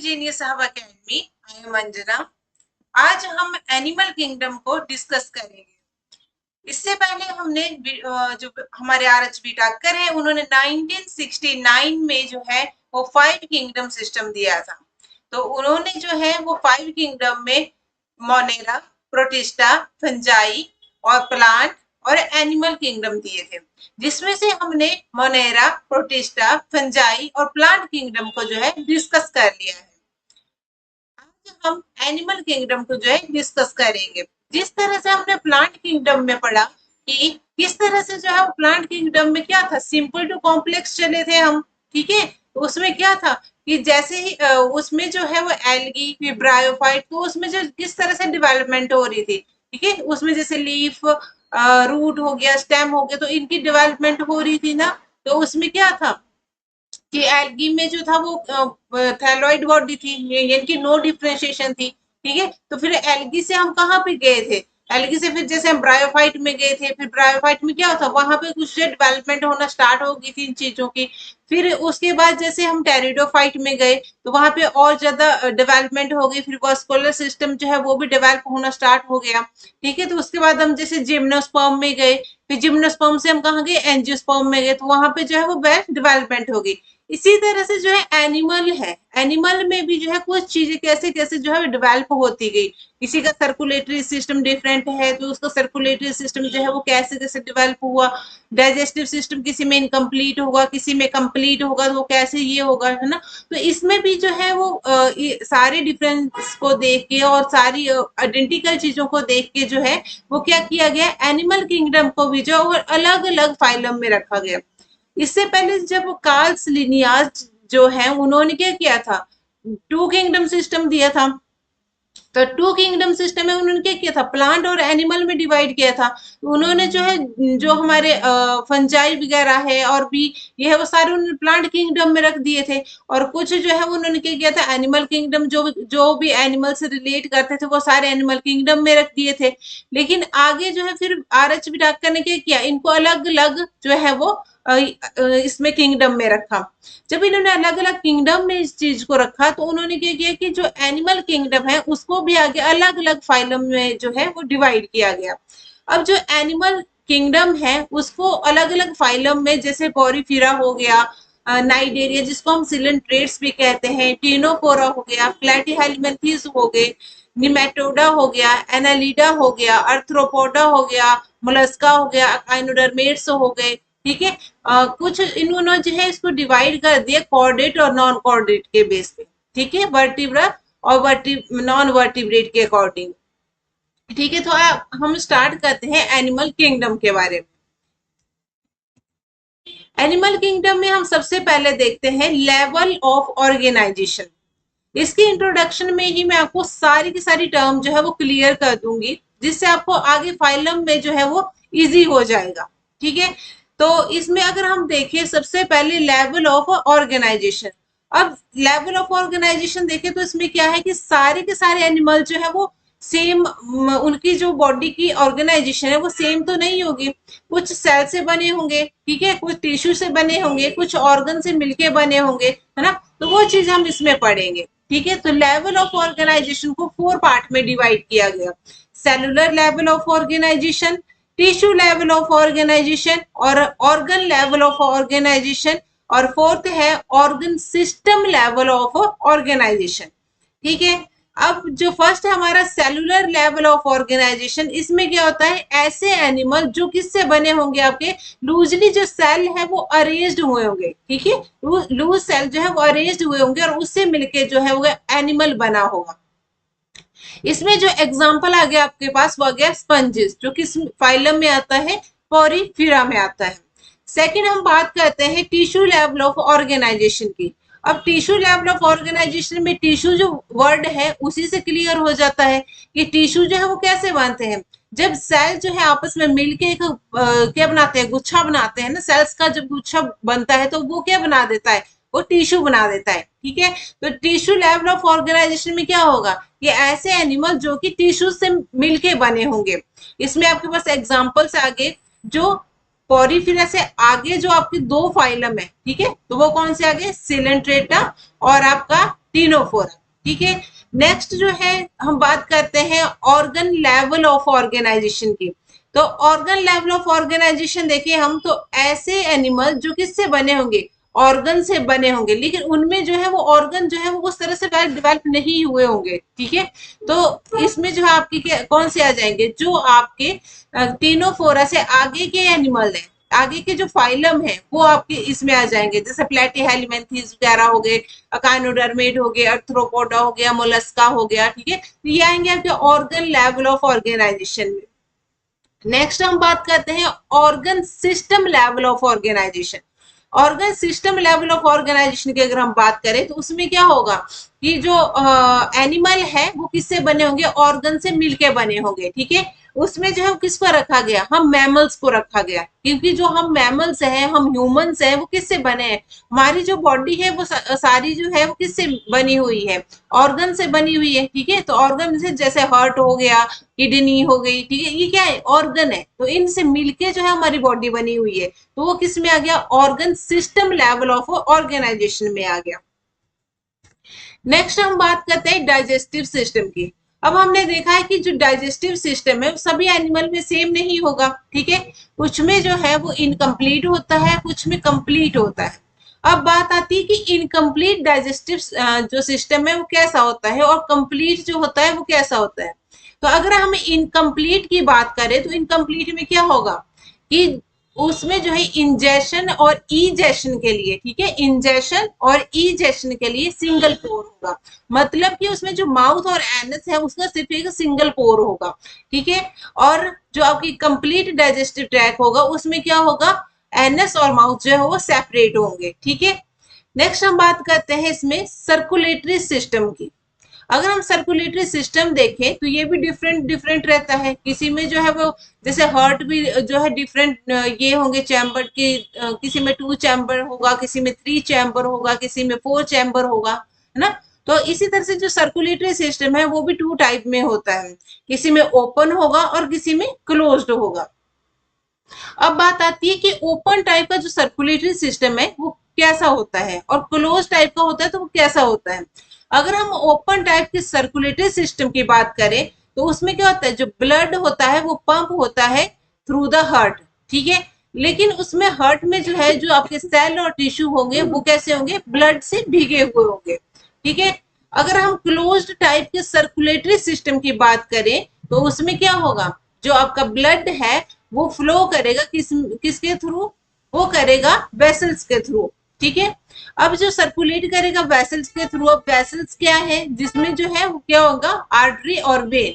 Genius hub academy. I am Anjana. आज हम animal kingdom को डिस्कस करेंगे। इससे पहले हमने जो हमारे आर.एच.बी. टाकर हैं उन्होंने 1969 में जो है वो 5 किंगडम सिस्टम दिया था। तो उन्होंने जो है वो 5 किंगडम में मोनेरा, प्रोटिस्टा, फंजाई और प्लांट और एनिमल किंगडम दिए थे, जिसमें से हमने मोनेरा, प्रोटिस्टा, फंजाई और प्लांट किंगडम को जो है डिस्कस कर लिया है। आज हम एनिमल किंगडम को जो है डिस्कस करेंगे। जिस तरह से हमने प्लांट किंगडम में पढ़ा कि किस तरह से जो है प्लांट किंगडम में क्या था, सिंपल टू कॉम्प्लेक्स चले थे हम, ठीक है। तो उसमें क्या था कि जैसे ही उसमें जो है वो एल्गी फिर ब्रायोफाइट, तो उसमें जो किस तरह से डेवलपमेंट हो रही थी, ठीक है। उसमें जैसे लीफ, रूट हो गया, स्टेम हो गया, तो इनकी डेवलपमेंट हो रही थी ना। तो उसमें क्या था कि एल्गी में जो था वो थैलॉइड बॉडी थी, यानी कि नो डिफरेंशिएशन थी, ठीक है। तो फिर एल्गी से हम कहाँ पे गए थे, एल्गी से फिर जैसे हम ब्रायोफाइट में गए थे, फिर ब्रायोफाइट में क्या होता, वहां पे कुछ डेवलपमेंट होना स्टार्ट हो गई थी इन चीजों की। फिर उसके बाद जैसे हम टेरिडोफाइट में गए तो वहां पे और ज्यादा डेवलपमेंट हो गई, फिर वास्कुलर सिस्टम जो है वो भी डेवलप होना स्टार्ट हो गया, ठीक है। तो उसके बाद हम जैसे जिम्नोस्पर्म में गए, फिर जिम्नोस्पर्म से हम कहाँ गए, एंजियोस्पर्म में गए, तो वहां पे जो है वो वेल डेवलपमेंट हो गई। इसी तरह से जो है एनिमल है, एनिमल में भी जो है कुछ चीजें कैसे कैसे जो है डेवलप होती गई। किसी का सर्कुलेटरी सिस्टम डिफरेंट है तो उसका सर्कुलेटरी सिस्टम जो है वो कैसे कैसे डेवलप हुआ। डाइजेस्टिव सिस्टम किसी में इनकम्प्लीट होगा, किसी में कंप्लीट होगा, तो कैसे ये होगा, है ना। तो इसमें भी जो है वो सारे डिफरेंस को देख के और सारी आइडेंटिकल चीजों को देख के जो है वो क्या किया गया, एनिमल किंगडम को भी जो अलग अलग फाइलम में रखा गया। इससे पहले जब कार्ल्स लिनियाज जो है उन्होंने क्या किया था, 2 किंगडम सिस्टम दिया था। तो 2 किंगडम सिस्टम में उन्होंने क्या किया था, प्लांट और एनिमल में डिवाइड किया था। उन्होंने जो है जो हमारे फंजाई वगैरह है और भी ये है वो सारे उन्होंने प्लांट किंगडम में रख दिए थे, और कुछ जो है उन्होंने क्या किया था, एनिमल किंगडम जो भी एनिमल से रिलेट करते थे वो सारे एनिमल किंगडम में रख दिए थे। लेकिन आगे जो है फिर आर.एच.बी. टाकर ने क्या किया, इनको अलग अलग जो है वो इसमें किंगडम में रखा। जब इन्होंने अलग अलग किंगडम में इस चीज को रखा तो उन्होंने क्या किया कि जो एनिमल किंगडम है उसको भी आगे अलग अलग फाइलम में जो है वो डिवाइड किया गया। अब जो एनिमल किंगडम है उसको अलग अलग फाइलम में, जैसे पोरीफेरा हो गया, नाइडेरिया जिसको हम सिलेंट्रेट्स भी कहते हैं, टीनोफोरा हो गया, प्लेटीहेल्मिन्थेस हो गए, निमेटोडा हो गया, एनालिडा हो गया, अर्थ्रोपोडा हो गया, मोलस्का हो गया, आइनोडर्मेट्स हो गए, ठीक है। कुछ इन्होंने जो है इसको डिवाइड कर दिया कॉर्डेट और नॉन कॉर्डेट के बेस पे, ठीक है, वर्टिब्रा और नॉन वर्टिब्रेट के अकॉर्डिंग, ठीक है। तो हम स्टार्ट करते हैं एनिमल किंगडम के बारे में। एनिमल किंगडम में हम सबसे पहले देखते हैं लेवल ऑफ ऑर्गेनाइजेशन। इसकी इंट्रोडक्शन में ही मैं आपको सारी की सारी टर्म जो है वो क्लियर कर दूंगी, जिससे आपको आगे फाइलम में जो है वो इजी हो जाएगा, ठीक है। तो इसमें अगर हम देखें सबसे पहले लेवल ऑफ ऑर्गेनाइजेशन। अब लेवल ऑफ ऑर्गेनाइजेशन देखें तो इसमें क्या है कि सारे के सारे एनिमल जो है वो सेम, उनकी जो बॉडी की ऑर्गेनाइजेशन है वो सेम तो नहीं होगी। कुछ सेल से बने होंगे, ठीक है, कुछ टिश्यू से बने होंगे, कुछ ऑर्गन से मिलके बने होंगे, है ना। तो वो चीज हम इसमें पढ़ेंगे, ठीक है। तो लेवल ऑफ ऑर्गेनाइजेशन को 4 पार्ट में डिवाइड किया गया। Cellular level of organisation, tissue level of organisation और ऑर्गन लेवल ऑफ ऑर्गेनाइजेशन, और फोर्थ है organ system level of organisation, ठीक है। अब जो फर्स्ट हमारा सेलुलर लेवल ऑफ ऑर्गेनाइजेशन, इसमें क्या होता है, ऐसे एनिमल जो किससे बने होंगे, आपके लूजली जो सेल है वो अरेंज्ड हुए होंगे, ठीक है। लूज सेल जो है वो अरेंज्ड हुए होंगे और उससे मिलके जो है वो एनिमल बना होगा। इसमें जो एग्जाम्पल आ गया आपके पास वो आ गया स्पंजेस, जो किस फाइलम में आता है, पोरीफेरा में आता है। सेकंड हम बात करते हैं टिश्यू लेवल ऑफ ऑर्गेनाइजेशन की। अब टिश्यू लेवल ऑफ ऑर्गेनाइजेशन में टिश्यू जो वर्ड है उसी से क्लियर हो जाता है कि टिश्यू जो है वो कैसे बनते हैं। जब सेल जो है आपस में मिलके एक क्या बनाते हैं, गुच्छा बनाते हैं ना, सेल्स का जब गुच्छा बनता है तो वो क्या बना देता है, वो टिश्यू बना देता है, ठीक है। तो टिश्यू लेवल ऑफ ऑर्गेनाइजेशन में क्या होगा, ये ऐसे एनिमल जो कि टिश्यू से मिलके बने होंगे। इसमें आपके पास एग्जांपल्स आगे, जो पोरीफेरा से आगे जो आपके 2 फाइलम है, ठीक है, तो वो कौन से आगे, सिलेंट्रेटा और आपका टीनोफोरा। ठीक है, नेक्स्ट जो है हम बात करते हैं ऑर्गन लेवल ऑफ ऑर्गेनाइजेशन की। तो ऑर्गन लेवल ऑफ ऑर्गेनाइजेशन देखिए हम, तो ऐसे एनिमल जो किससे बने होंगे, ऑर्गन से बने होंगे, लेकिन उनमें जो है वो ऑर्गन जो है वो उस तरह से डेवलप नहीं हुए होंगे। ठीक है, तो इसमें जो है आपके कौन से आ जाएंगे, जो आपके टीनोफोरा से आगे के एनिमल है, आगे के जो फाइलम है वो आपके इसमें आ जाएंगे, जैसे प्लेटीहेलमिन्थेस वगैरह हो गए, अकाइनोडर्मेट हो गए, अर्थ्रोपोडा हो गया, मोलस्का हो गया। ठीक है, तो ये आएंगे आपके ऑर्गन लेवल ऑफ ऑर्गेनाइजेशन में। नेक्स्ट हम बात करते हैं organ system level of organisation. Organ system level of organisation की अगर हम बात करें तो उसमें क्या होगा कि जो एनिमल है वो किससे बने होंगे, ऑर्गन से मिलके बने होंगे। ठीक है, उसमें जो है किसको रखा गया, हम मैमल्स को रखा गया, क्योंकि जो हम मैमल्स हैं, हम ह्यूमंस हैं, वो किससे बने हैं, हमारी जो बॉडी है वो सारी जो है वो किससे बनी हुई है, ऑर्गन से बनी हुई है। ठीक है, तो ऑर्गन से जैसे हार्ट हो गया, किडनी हो गई, ठीक है, ये क्या है, ऑर्गन है, तो इनसे मिलके जो है हमारी बॉडी बनी हुई है, तो वो किस में आ गया, organ system level of organisation में आ गया। नेक्स्ट हम बात करते हैं डाइजेस्टिव सिस्टम की। अब हमने देखा है कि जो डाइजेस्टिव सिस्टम है सभी एनिमल में सेम नहीं होगा। ठीक है, कुछ में जो है वो इनकम्प्लीट होता है, कुछ में कंप्लीट होता है। अब बात आती है कि इनकम्प्लीट डाइजेस्टिव जो सिस्टम है वो कैसा होता है और कंप्लीट जो होता है वो कैसा होता है। तो अगर हम इनकम्प्लीट की बात करें तो इनकम्प्लीट में क्या होगा कि उसमें जो है इंजेशन और ईजेशन के लिए, ठीक है, इंजेशन और ईजेशन के लिए सिंगल पोर होगा, मतलब कि उसमें जो माउथ और एनस है उसका सिर्फ एक सिंगल पोर होगा। ठीक है, और जो आपकी कंप्लीट डाइजेस्टिव ट्रैक होगा उसमें क्या होगा, एनस और माउथ जो है वो सेपरेट होंगे। ठीक है, नेक्स्ट हम बात करते हैं इसमें सर्कुलेटरी सिस्टम की। अगर हम सर्कुलेटरी सिस्टम देखें तो ये भी डिफरेंट डिफरेंट रहता है, किसी में जो है वो जैसे हार्ट भी जो है डिफरेंट ये होंगे चैम्बर के, किसी में 2 चैम्बर होगा, किसी में 3 चैम्बर होगा, किसी में 4 चैम्बर होगा, है ना। तो इसी तरह से जो सर्कुलेटरी सिस्टम है वो भी 2 टाइप में होता है, किसी में ओपन होगा और किसी में क्लोज्ड होगा। अब बात आती है कि ओपन टाइप का जो सर्कुलेटरी सिस्टम है वो कैसा होता है और क्लोज टाइप का होता है तो वो कैसा होता है। अगर हम ओपन टाइप के सर्कुलेटरी सिस्टम की बात करें तो उसमें क्या होता है, जो ब्लड होता है वो पंप होता है थ्रू द हार्ट। ठीक है, लेकिन उसमें हार्ट में जो है जो आपके सेल और टिश्यू होंगे वो कैसे होंगे, ब्लड से भीगे हुए होंगे। ठीक है, अगर हम क्लोज्ड टाइप के सर्कुलेटरी सिस्टम की बात करें तो उसमें क्या होगा, जो आपका ब्लड है वो फ्लो करेगा किसके थ्रू, वो करेगा वेसल्स के थ्रू। ठीक है, अब जो सर्कुलेट करेगा वेसल्स के थ्रू, अब वेसल्स क्या है जिसमें जो है वो क्या होगा, आर्टरी और वेन,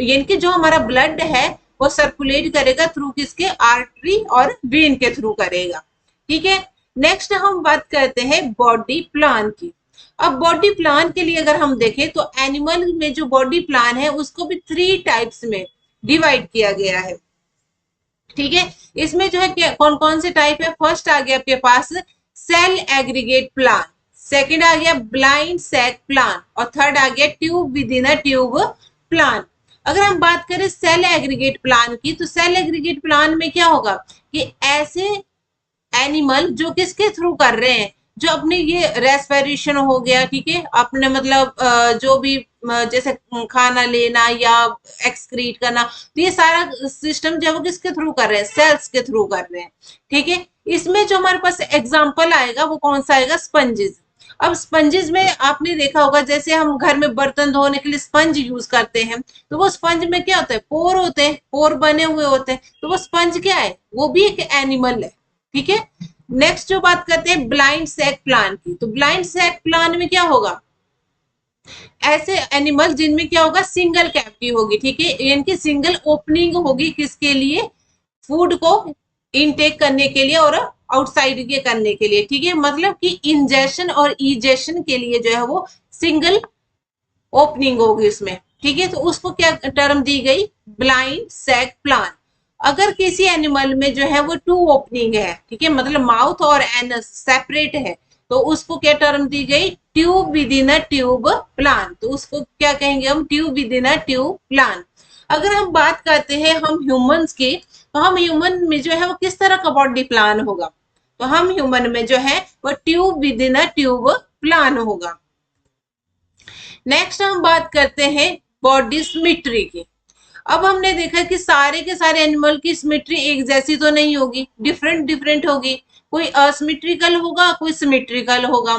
यानी कि जो हमारा ब्लड है वो सर्कुलेट करेगा थ्रू किसके, आर्टरी और वेन के थ्रू करेगा। ठीक है, नेक्स्ट हम बात करते हैं बॉडी प्लान की। अब बॉडी प्लान के लिए अगर हम देखें तो एनिमल में जो बॉडी प्लान है उसको भी 3 टाइप्स में डिवाइड किया गया है। ठीक है, इसमें जो है कौन कौन से टाइप है, फर्स्ट आ गया आपके पास सेल एग्रीगेट प्लान, सेकंड आ गया ब्लाइंड सैक प्लान और थर्ड आ गया tube with in a tube plan. अगर हम बात करें सेल एग्रीगेट प्लान की तो सेल एग्रीगेट प्लान में क्या होगा कि ऐसे एनिमल जो किसके थ्रू कर रहे हैं, जो अपने ये रेस्पिरेशन हो गया, ठीक है, अपने मतलब जो भी जैसे खाना लेना या एक्सक्रीट करना, तो ये सारा सिस्टम जो है वो किसके थ्रू कर रहे हैं, सेल्स के थ्रू कर रहे हैं। ठीक है, इसमें जो हमारे पास एग्जाम्पल आएगा वो कौन सा आएगा, स्पंजेस। अब स्पंजेस में आपने देखा होगा जैसे हम घर में बर्तन धोने के लिए स्पंज यूज करते हैं, तो वो स्पंज में क्या होता है, पोर होते हैं, पोर बने हुए होते हैं, तो वो स्पंज क्या है, वो भी एक एनिमल है। ठीक है, नेक्स्ट जो बात करते हैं ब्लाइंड सैक प्लान की, तो ब्लाइंड सैक प्लान में क्या होगा, ऐसे एनिमल जिनमें क्या होगा, सिंगल कैविटी होगी। ठीक है, यानी कि सिंगल ओपनिंग होगी किसके लिए, फूड को इनटेक करने के लिए और आउटसाइड के करने के लिए। ठीक है, मतलब कि इंजेशन और इजेशन के लिए जो है वो सिंगल ओपनिंग होगी उसमें। ठीक है, तो उसको क्या टर्म दी गई, ब्लाइंड सैक प्लान। अगर किसी एनिमल में जो है वो 2 ओपनिंग है, ठीक है, मतलब माउथ और एनस सेपरेट है, तो उसको क्या टर्म दी गई, tube with in a tube plan. तो उसको क्या कहेंगे हम, tube with in a tube plan. अगर हम बात करते हैं हम ह्यूमंस की, तो हम ह्यूमन में जो है वो किस तरह का बॉडी प्लान होगा, तो हम ह्यूमन में जो है वो tube with in a tube plan होगा। नेक्स्ट हम बात करते हैं बॉडी सिमेट्री की। अब हमने देखा कि सारे के सारे एनिमल की सिमेट्री एक जैसी तो नहीं होगी, डिफरेंट डिफरेंट होगी। कोई असिमेट्रिकल होगा, कोई सिमेट्रिकल होगा।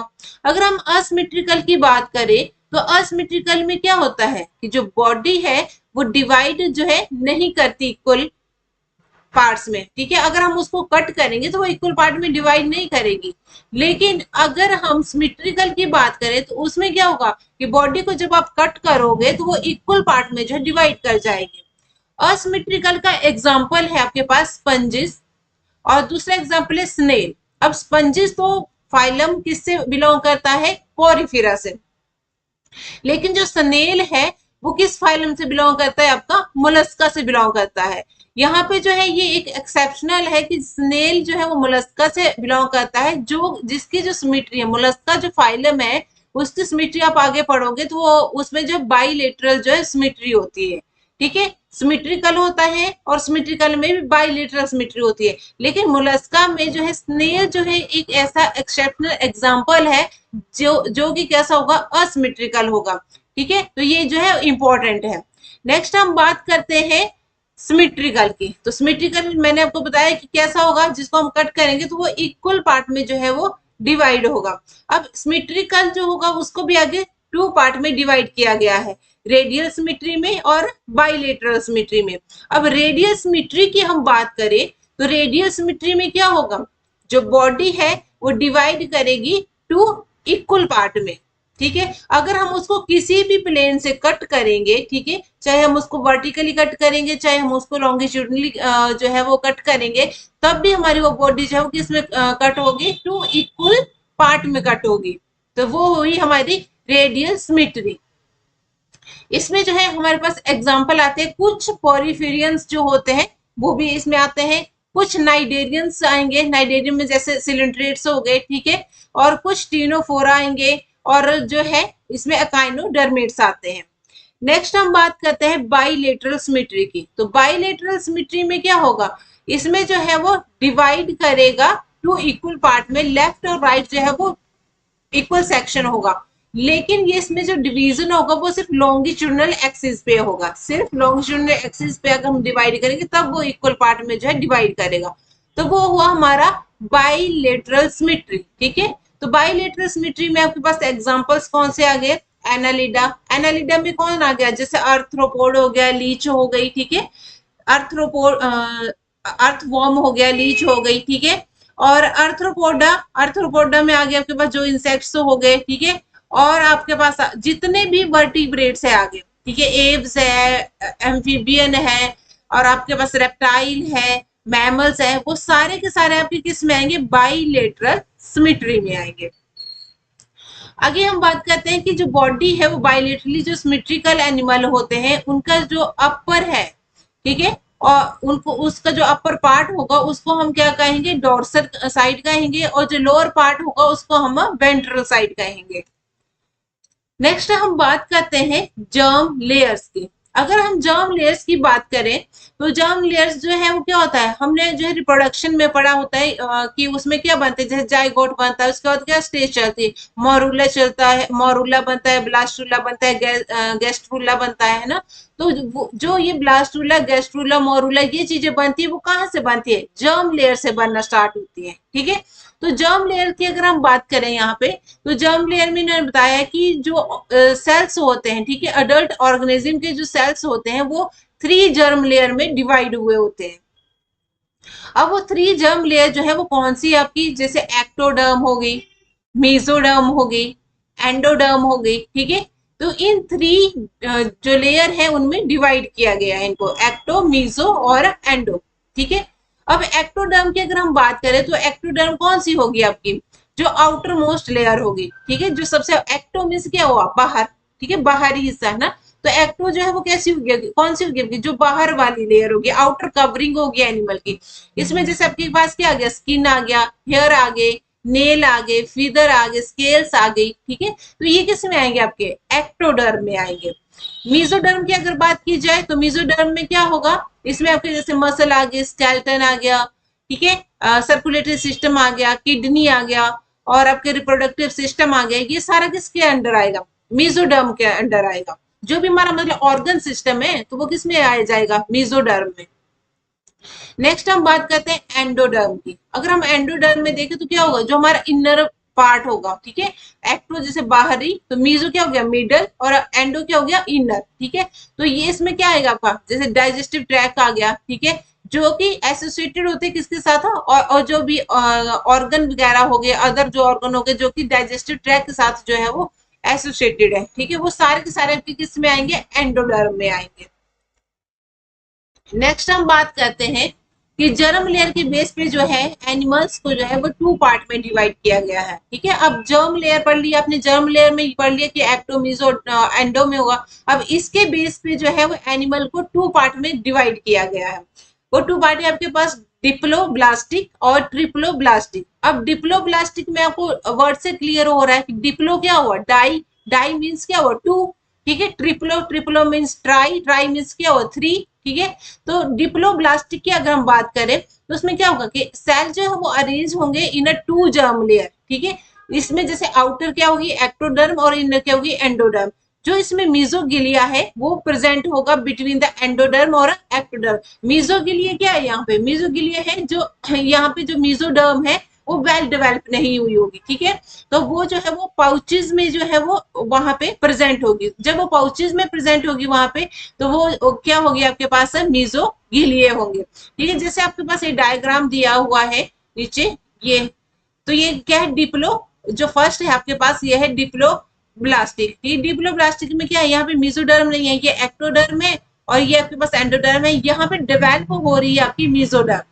अगर हम असिमेट्रिकल की बात करें तो असिमेट्रिकल में क्या होता है कि जो बॉडी है वो डिवाइड जो है नहीं करती इक्वल पार्ट्स में, ठीक है। अगर हम उसको कट करेंगे तो वो इक्वल पार्ट में डिवाइड नहीं करेगी। लेकिन अगर हम सिमेट्रिकल की बात करें तो उसमें क्या होगा कि बॉडी को जब आप कट करोगे तो वो इक्वल पार्ट में जो है डिवाइड कर जाएगी। असिमेट्रिकल का एग्जांपल है आपके पास स्पंजिस, और दूसरा एग्जांपल है स्नेल। अब स्पंजिस तो फाइलम किससे बिलोंग करता है, पोरिफेरा से। लेकिन जो स्नेल है वो किस फाइलम से बिलोंग करता है, आपका मोलस्का से बिलोंग करता है। यहाँ पे जो है ये एक एक्सेप्शनल है कि स्नेल जो है वो मोलस्का से बिलोंग करता है, जो जिसकी जो सिमेट्री है, मोलस्का जो फाइलम है उसकी सिमेट्री आप आगे पढ़ोगे तो वो उसमें जो बाइलेटरल जो है सिमेट्री होती है, ठीक है। सिमेट्रिकल होता है और सिमेट्रिकल में भी बाइलेटरल सिमेट्री होती है। लेकिन मोलस्का में जो है स्नेल जो है एक ऐसा एक्सेप्शनल एग्जांपल है जो कि कैसा होगा, असिमेट्रिकल होगा, ठीक है। तो ये जो है इंपॉर्टेंट है। नेक्स्ट हम बात करते हैं सिमेट्रिकल की। तो सिमेट्रिकल मैंने आपको बताया कि कैसा होगा, जिसको हम कट करेंगे तो वो इक्वल पार्ट में जो है वो डिवाइड होगा। अब सिमेट्रिकल जो होगा उसको भी आगे टू पार्ट में डिवाइड किया गया है, रेडियल सिमेट्री में और बाइलेटरल सिमेट्री में। अब रेडियल सिमेट्री की हम बात करें तो रेडियल सिमेट्री में क्या होगा, जो बॉडी है वो डिवाइड करेगी टू इक्वल पार्ट में, ठीक है। अगर हम उसको किसी भी प्लेन से कट करेंगे, ठीक है, चाहे हम उसको वर्टिकली कट करेंगे चाहे हम उसको लॉन्गिट्यूडनली जो है वो कट करेंगे, तब भी हमारी वो बॉडी जो है वो किसमें कट होगी, टू इक्वल पार्ट में कट होगी। तो वो हुई हमारी रेडियल सिमेट्री। इसमें जो है हमारे पास एग्जाम्पल आते हैं, कुछ पोरिफेरियंस जो होते हैं वो भी इसमें आते हैं, कुछ नाइडेरियंस आएंगे, नाइडेरियम में जैसे सिलिंड्रेट्स हो गए, ठीक है, और कुछ टीनोफोरा आएंगे, और जो है इसमें अकाइनोडर्मेट्स आते हैं। नेक्स्ट हम बात करते हैं बाइलेटरल सिमेट्री की। तो बाइलेटरल सिमेट्री में क्या होगा, इसमें जो है वो डिवाइड करेगा टू इक्वल पार्ट में, लेफ्ट और राइट जो है वो इक्वल सेक्शन होगा। लेकिन ये इसमें जो डिवीजन होगा वो सिर्फ लॉन्गिट्यूडनल एक्सिस पे होगा, सिर्फ लॉन्गिट्यूडनल एक्सिस पे अगर हम डिवाइड करेंगे तब वो इक्वल पार्ट में जो है डिवाइड करेगा। तो वो हुआ हमारा बाइलेटरल सिमेट्री, ठीक है। तो बाइलेटरल सिमेट्री में आपके पास एग्जांपल्स कौन से आ गए, एनालिडा। एनालिडा में कौन आ गया, जैसे आर्थ्रोपोड हो गया, लीच हो गई, ठीक है, आर्थ्रोपोड अर्थवॉर्म हो गया, लीच हो गई, ठीक है। और आर्थ्रोपोडा, आर्थ्रोपोडा में आ गया आपके पास जो इंसेक्ट्स हो गए, ठीक है। और आपके पास जितने भी वर्टिब्रेट्स है आगे, ठीक है, एव्स है, एम्फीबियन है, और आपके पास रेप्टाइल है, मैमल्स है, वो सारे के सारे आपके किस में आएंगे, बाइलेटरल सिमेट्री में आएंगे। आगे हम बात करते हैं कि जो बॉडी है वो बाइलेटरली जो सिमेट्रिकल एनिमल होते हैं उनका जो अपर है, ठीक है, और उनको उसका जो अपर पार्ट होगा उसको हम क्या कहेंगे, डोर्सल साइड कहेंगे, और जो लोअर पार्ट होगा उसको हम वेंट्रल साइड कहेंगे। नेक्स्ट हम बात करते हैं जर्म लेयर्स की। अगर हम जर्म लेयर्स की बात करें तो जर्म लेयर्स जो है वो क्या होता है, हमने जो है रिप्रोडक्शन में पढ़ा होता है कि उसमें क्या बनते हैं, जैसे जाइगोट बनता है, उसके बाद क्या स्टेज चलती है, मोरूला चलता है, मोरूला बनता है, ब्लास्टूला बनता है, गेस्ट्रूला बनता है ना। तो जो ये ब्लास्टूला, गेस्ट्रूला, मोरूला ये चीजें बनती है वो कहाँ से बनती है, जर्म लेयर से बनना स्टार्ट होती है, ठीक है। तो जर्म लेयर की अगर हम बात करें यहाँ पे, तो जर्म लेयर में इन्होंने बताया कि जो सेल्स होते हैं, ठीक है, अडल्ट ऑर्गेनिज्म के जो सेल्स होते हैं वो 3 जर्म लेयर में डिवाइड हुए होते हैं। अब वो 3 जर्म लेयर जो है वो कौन सी आपकी, जैसे एक्टोडर्म हो गई, मेसोडर्म हो गई, एंडोडर्म हो गई, ठीक है। तो इन 3 जो लेयर है उनमें डिवाइड किया गया है इनको, एक्टो, मीजो और एंडो, ठीक है। अब एक्टोडर्म की अगर हम बात करें तो एक्टोडर्म कौन सी होगी आपकी, जो आउटर मोस्ट लेयर होगी, ठीक है, जो सबसे, एक्टो मीन्स क्या हुआ, बाहर, ठीक है, बाहरी हिस्सा है ना। तो एक्टो जो है वो कैसी होगी, कौन सी होगी, जो बाहर वाली लेयर होगी, आउटर कवरिंग होगी एनिमल की। इसमें जैसे आपके पास क्या आ गया, स्किन आ गया, हेयर आ गए, नेल आ गए, फीदर आ गए, स्केल्स आ गई, ठीक है। तो ये किस में आएंगे, आपके एक्टोडर्म में आएंगे। मीजोडर्म की अगर बात की जाए तो मीजोडर्म में क्या होगा, इसमें आपके जैसे मसल आ गए, स्केलेटन आ गया, ठीक है, सर्कुलेटरी सिस्टम आ गया, किडनी आ गया, और आपके रिप्रोडक्टिव सिस्टम आ गया, ये सारा किसके अंडर आएगा, मीजोडर्म के अंडर आएगा। जो भी हमारा मतलब ऑर्गन सिस्टम है तो वो किस में आ जाएगा, मीजोडर्म में। नेक्स्ट हम बात करते हैं एंडोडर्म की। अगर हम एंडोडर्म में देखें तो क्या होगा, जो हमारा इनर पार्ट होगा, ठीक है, एक्टो जैसे बाहरी, तो मीजो क्या हो गया मिडल, और एंडो क्या हो गया इनर, ठीक है। तो ये इसमें क्या आएगा आपका, जैसे डाइजेस्टिव ट्रैक आ गया, ठीक है, जो कि एसोसिएटेड होते हैं किसके साथ, और जो भी ऑर्गन वगैरह हो गए, अदर जो ऑर्गन हो गए जो कि डाइजेस्टिव ट्रैक के साथ जो है वो एसोसिएटेड है, ठीक है, वो सारे के सारे आपके किस में आएंगे, एंडोडर्म में आएंगे। नेक्स्ट हम बात करते हैं कि जर्म लेयर के बेस पे जो है एनिमल्स को जो है वो टू पार्ट में डिवाइड किया गया है, ठीक है। अब जर्म लेयर पढ़ लिया आपने, जर्म लेयर में पढ़ लिया कि एक्टो मीजो एंडो में होगा। अब इसके बेस पे जो है वो एनिमल को टू पार्ट में डिवाइड किया गया है। वो टू पार्ट है आपके पास, डिप्लोब्लास्टिक और ट्रिप्लोब्लास्टिक। अब डिप्लोब्लास्टिक में आपको वर्ड से क्लियर हो रहा है कि डिप्लो क्या हुआ, डाई, डाई मीन्स क्या हुआ, टू, ठीक है। ट्रिप्लो, ट्रिप्लो मीन्स ट्राई, ट्राई मीन्स क्या हुआ, थ्री, ठीक है। तो डिप्लोब्लास्टिक की अगर हम बात करें तो उसमें क्या होगा कि सेल जो है वो अरेंज होंगे इन अ टू जर्म लेयर, ठीक है। इसमें जैसे आउटर क्या होगी एक्टोडर्म और इनर क्या होगी एंडोडर्म। जो इसमें मीजोगिलिया है वो प्रेजेंट होगा बिटवीन द एंडोडर्म और एक्टोडर्म। मीजोगिलिया क्या है, यहाँ पे मीजोगिलिया है, जो यहाँ पे जो मीजोडर्म है वो वेल डेवलप नहीं हुई होगी, ठीक है। तो वो जो है वो पाउचेज में जो है वो वहां पे प्रेजेंट होगी। जब वो पाउचेज में प्रेजेंट होगी वहां पे, तो वो क्या होगी आपके पास, मीजोगिलिया होंगे, ठीक है। जैसे आपके पास ये डायग्राम दिया हुआ है नीचे, ये तो ये क्या है, डिप्लो, जो फर्स्ट है आपके पास ये है डिप्लोब्लास्टिक। ये डिप्लोब्लास्टिक में क्या है, यहाँ पे मीजोडर्म नहीं है, ये एक्टोडर्म है, और ये आपके पास एंडोडर्म है। यहाँ पे डेवलप हो रही है आपकी मीजोडर्म,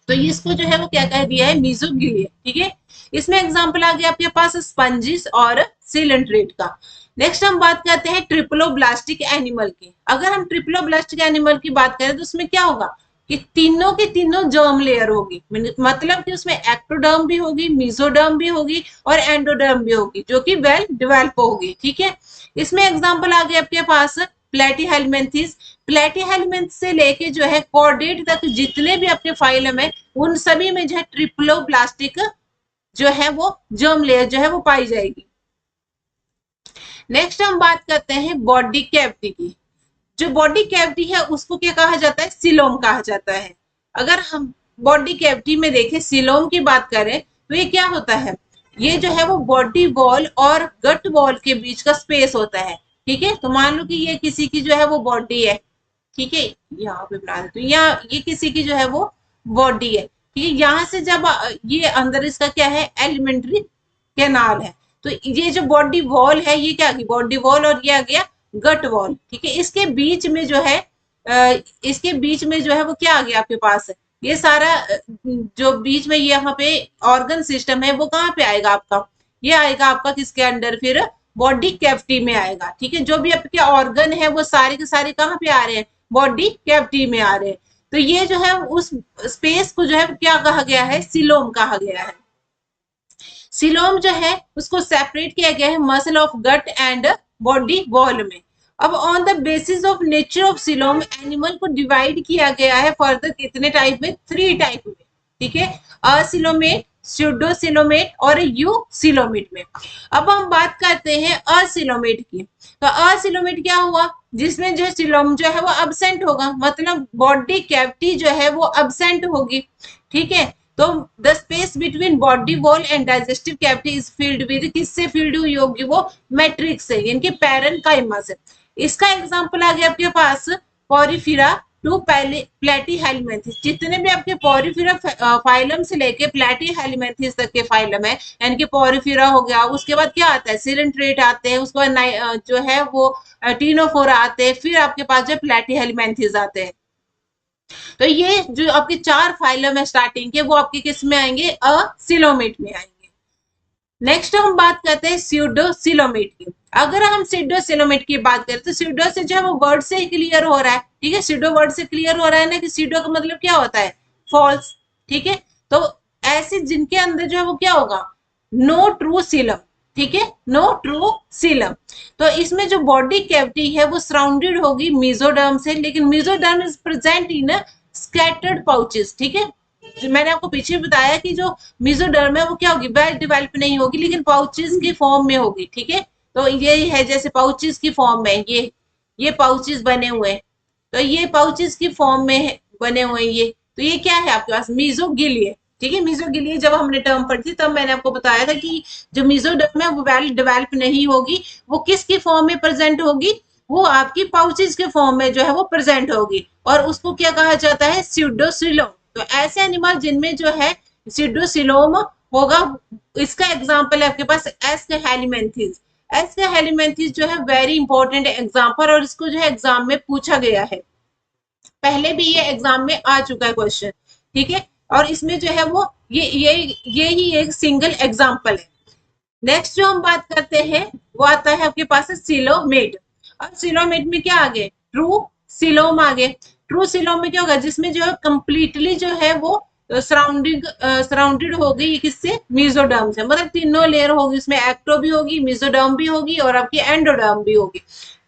तो इसको जो है वो क्या कह दिया है, मीजोगिलिया, ठीक है। इसमें एग्जांपल आ गया आपके पास स्पंजिस और सिलेंट्रेट का। नेक्स्ट हम बात करते हैं ट्रिप्लोब्लास्टिक एनिमल की। अगर हम ट्रिप्लोब्लास्टिक एनिमल की बात करें तो उसमें क्या होगा कि तीनों के तीनों जर्म लेयर होगी, मतलब कि उसमें एक्टोडर्म भी होगी, मीजोडर्म भी होगी और एंडोडर्म भी होगी, जो कि वेल डेवलप होगी, ठीक है। इसमें एग्जांपल आ गया आपके पास प्लेटीहेल्मिन्थेस। प्लेटीहेल्मिन्थेस से लेके जो है कॉर्डेट तक जितने भी आपके फाइलम है उन सभी में जो है ट्रिप्लोब्लास्टिक जो है वो जर्म लेयर जो है वो पाई जाएगी। नेक्स्ट हम बात करते हैं बॉडी कैविटी की। जो बॉडी कैविटी है उसको क्या कहा जाता है, सिलोम कहा जाता है। अगर हम बॉडी कैविटी में देखें, सिलोम की बात करें तो ये क्या होता है, ये जो है वो बॉडी वॉल और गट वॉल के बीच का स्पेस होता है, ठीक है। तो मान लो कि ये किसी की जो है वो बॉडी है, ठीक है, यहाँ पे बना देती हूँ, यहाँ ये किसी की जो है वो बॉडी है, ठीक है। यहाँ से जब ये अंदर इसका क्या है, एलिमेंट्री कैनाल है, तो ये जो बॉडी वॉल है ये क्या, बॉडी वॉल, और ये आ गया गट वॉल, ठीक है। इसके बीच में जो है इसके बीच में जो है वो क्या आ गया आपके पास, ये सारा जो बीच में यहाँ पे ऑर्गन सिस्टम है वो कहाँ पे आएगा आपका, ये आएगा आपका किसके अंडर, फिर बॉडी कैविटी में आएगा, ठीक है। जो भी आपके ऑर्गन है वो सारे के सारे कहाँ पे आ रहे हैं, बॉडी कैविटी में आ रहे हैं। तो ये जो है उस स्पेस को जो है क्या कहा गया है, सिलोम कहा गया है। सिलोम जो है उसको सेपरेट किया गया है muscle of gut and body wall में। अब on the basis of nature of coelom animal को डिवाइड किया गया है फर्दर कितने टाइप में, 3 टाइप में, ठीक है, असिलोमेट, स्यूडोसिलोमेट और यूसिलोमेट में। अब हम बात करते हैं असिलोमेट की। तो असिलोमेट क्या हुआ, जिसमें जो सिलोम जो है वो अब्सेंट होगा, मतलब बॉडी कैविटी जो है वो अब्सेंट होगी, ठीक है। तो the space between body wall and digestive cavity is filled with, किससे फिल्ड हुई होगी वो, मैट्रिक्स से, यानी कि पैरेन्काइमा से। इसका एग्जांपल आ गया आपके पास पोरिफेरा टू प्लेटीहेल्मिन्थेस। जितने भी आपके पोरिफेरा फाइलम से लेके प्लेटीहेल्मिन्थेस तक के फाइलम है, यानी कि पोरिफेरा हो गया, उसके बाद क्या आता है, सिलेंट्रेट आते हैं, उसके बाद जो है वो टीनोफोरा आते हैं, फिर आपके पास जो प्लेटीहेल्मिन्थेस आते हैं। तो ये जो आपके 4 फाइलम है स्टार्टिंग के, वो आपके किस में आएंगे, असिलोमेट में आएंगे। नेक्स्ट हम बात करते हैं स्यूडोसिलोमेट की। अगर हम स्यूडोसिलोमेट की बात करें तो स्यूडो से जो है वो वर्ड से ही क्लियर हो रहा है, ठीक है, स्यूडो वर्ड से क्लियर हो रहा है ना, कि स्यूडो का मतलब क्या होता है, फॉल्स, ठीक है। तो ऐसे जिनके अंदर जो है वो क्या होगा, नो ट्रू सीलम, ठीक है, नो ट्रू सीलम। तो इसमें जो बॉडी कैविटी है वो सराउंडेड होगी मीजोडर्म से, लेकिन mesoderm is present in scattered pouches, ठीक है। मैंने आपको पीछे बताया कि जो मीजोडर्म है वो क्या होगी, वेल डेवलप नहीं होगी, लेकिन पाउचेस की फॉर्म में होगी, ठीक है। तो ये है जैसे पाउचेस की फॉर्म में ये पाउचेस बने हुए हैं, तो ये पाउचेस की फॉर्म में बने हुए हैं ये, तो ये क्या है आपके पास मीजोगिलिया। ठीक है, मीजोगिलिया जब हमने टर्म पढ़ी थी तब मैंने आपको बताया था कि जो मीजोडर्म है वो वेल डेवलप नहीं होगी, वो किसकी फॉर्म में प्रेजेंट होगी, वो आपकी पाउचेस के फॉर्म में जो है वो प्रेजेंट होगी, और उसको क्या कहा जाता है, स्यूडोसिलोम। तो ऐसे एनिमल जिनमें जो है स्यूडोसिलोम होगा, इसका एग्जांपल है आपके पास एस्केहेलिमेंथिस। एस्केहेलिमेंथिस जो है वेरी इंपॉर्टेंट एग्जांपल, और इसको जो है एग्जाम में पूछा गया है, पहले भी ये एग्जाम में आ चुका है क्वेश्चन। ठीक है, और इसमें जो है वो ये ही एक सिंगल एग्जांपल है। नेक्स्ट जो हम बात करते हैं वो आता है आपके पास सिलोमेट। अब सिलोमेट में क्या आ गए, ट्रू सिलोम आ गए। ट्रू सिलोम में क्या होगा, जिसमें जो है कंप्लीटली जो है वो सराउंडेड हो गई किससे, मीजोडर्म से, मतलब तीनों लेयर होगी, इसमें एक्टो भी होगी, मीजोडर्म भी होगी और आपकी एंडोडर्म भी होगी।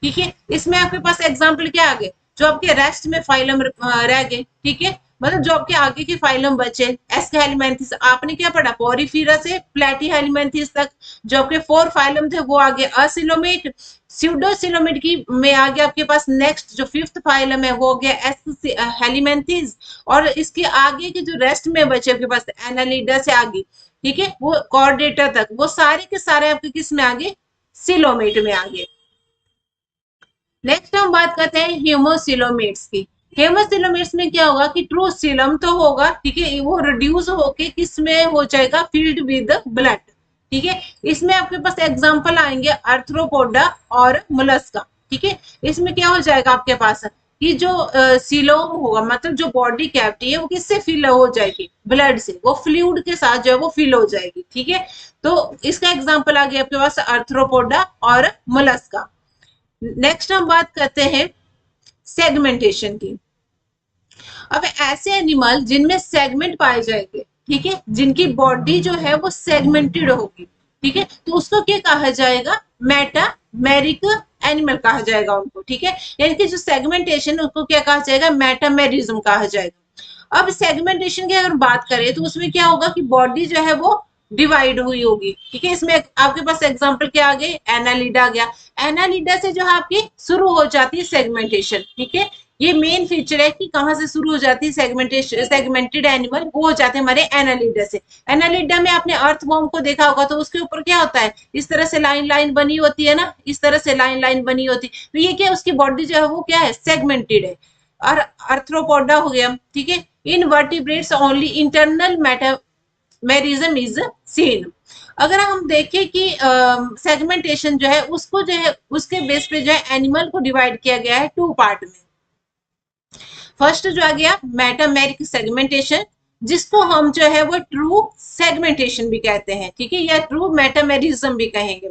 ठीक है, इसमें आपके पास एग्जाम्पल क्या आ गए, जो आपके रेस्ट में फाइलम रह गए। ठीक है, मतलब जो आपके आगे के फाइलम बचे, एस्केहेलिमेंथिस आपने क्या पढ़ा, पोरिफेरा से प्लेटीहेलिमेंथिस तक जो आपके 4 फाइलम थे वो आगे असिलोमेट। स्यूडोसिलोमेट की में आ गया आपके पास नेक्स्ट जो 5th फाइलम है वो हो गया एस्केहेलिमेंथिस, और इसके आगे के जो रेस्ट में बचे आपके पास एनालिडा से आगे, ठीक है, वो कॉर्डेटा तक, वो सारे के सारे आपके किस में आगे, सिलोमेट में आगे। नेक्स्ट हम बात करते हैं ह्यूमोसिलोमेट्स की। हेमोसिलोमेट्स में क्या होगा कि ट्रू सिलम तो होगा, ठीक है, वो रिड्यूस होके किस में हो जाएगा, फील्ड विद ब्लड। ठीक है, इसमें आपके पास एग्जांपल आएंगे आर्थ्रोपोडा और मोलस्का। ठीक है, इसमें क्या हो जाएगा आपके पास कि जो सिलोम होगा, मतलब जो बॉडी कैविटी है वो किससे फिल हो जाएगी, ब्लड से, वो फ्लूइड के साथ जो है वो फिल हो जाएगी। ठीक है, तो इसका एग्जांपल आ गया आपके पास आर्थ्रोपोडा और मोलस्का। नेक्स्ट हम बात करते हैं सेगमेंटेशन की। अब ऐसे एनिमल जिनमें सेगमेंट पाए जाएंगे, ठीक है, जिनकी बॉडी जो है वो सेगमेंटेड होगी, ठीक है, तो उसको क्या कहा जाएगा, मेटामेरिक एनिमल कहा जाएगा उनको। ठीक है, यानी कि जो सेगमेंटेशन उसको क्या कहा जाएगा, मेटामेरिज्म कहा जाएगा। अब सेगमेंटेशन की अगर बात करें तो उसमें क्या होगा कि बॉडी जो है वो डिवाइड हुई होगी। ठीक है, इसमें आपके पास एग्जांपल क्या आ गए, एनालिडा आ गया। एनालिडा से जो है आपकी शुरू हो जाती है सेगमेंटेशन। ठीक है, ये मेन फीचर है कि कहाँ से शुरू हो जाती है सेगमेंटेशन, सेगमेंटेड एनिमल वो हो जाते हैं हमारे एनालिडा से। एनालिडा में आपने अर्थवॉर्म को देखा होगा, तो उसके ऊपर क्या होता है, इस तरह से लाइन लाइन बनी होती है ना, इस तरह से लाइन लाइन बनी होती है, तो ये क्या, उसकी बॉडी जो है वो क्या है, सेगमेंटेड है। और आर्थ्रोपोडा हो गया। ठीक है, in vertebrates only internal metamerism is seen. अगर हम देखें कि सेगमेंटेशन जो है उसको जो है उसके बेस पे जो है एनिमल को डिवाइड किया गया है 2 पार्ट में। फर्स्ट जो आ गया मेटामेरिक सेगमेंटेशन, जिसको हम जो है वो ट्रू सेगमेंटेशन भी कहते हैं। ठीक है, या ट्रू मेटामेरिज्म भी कहेंगे।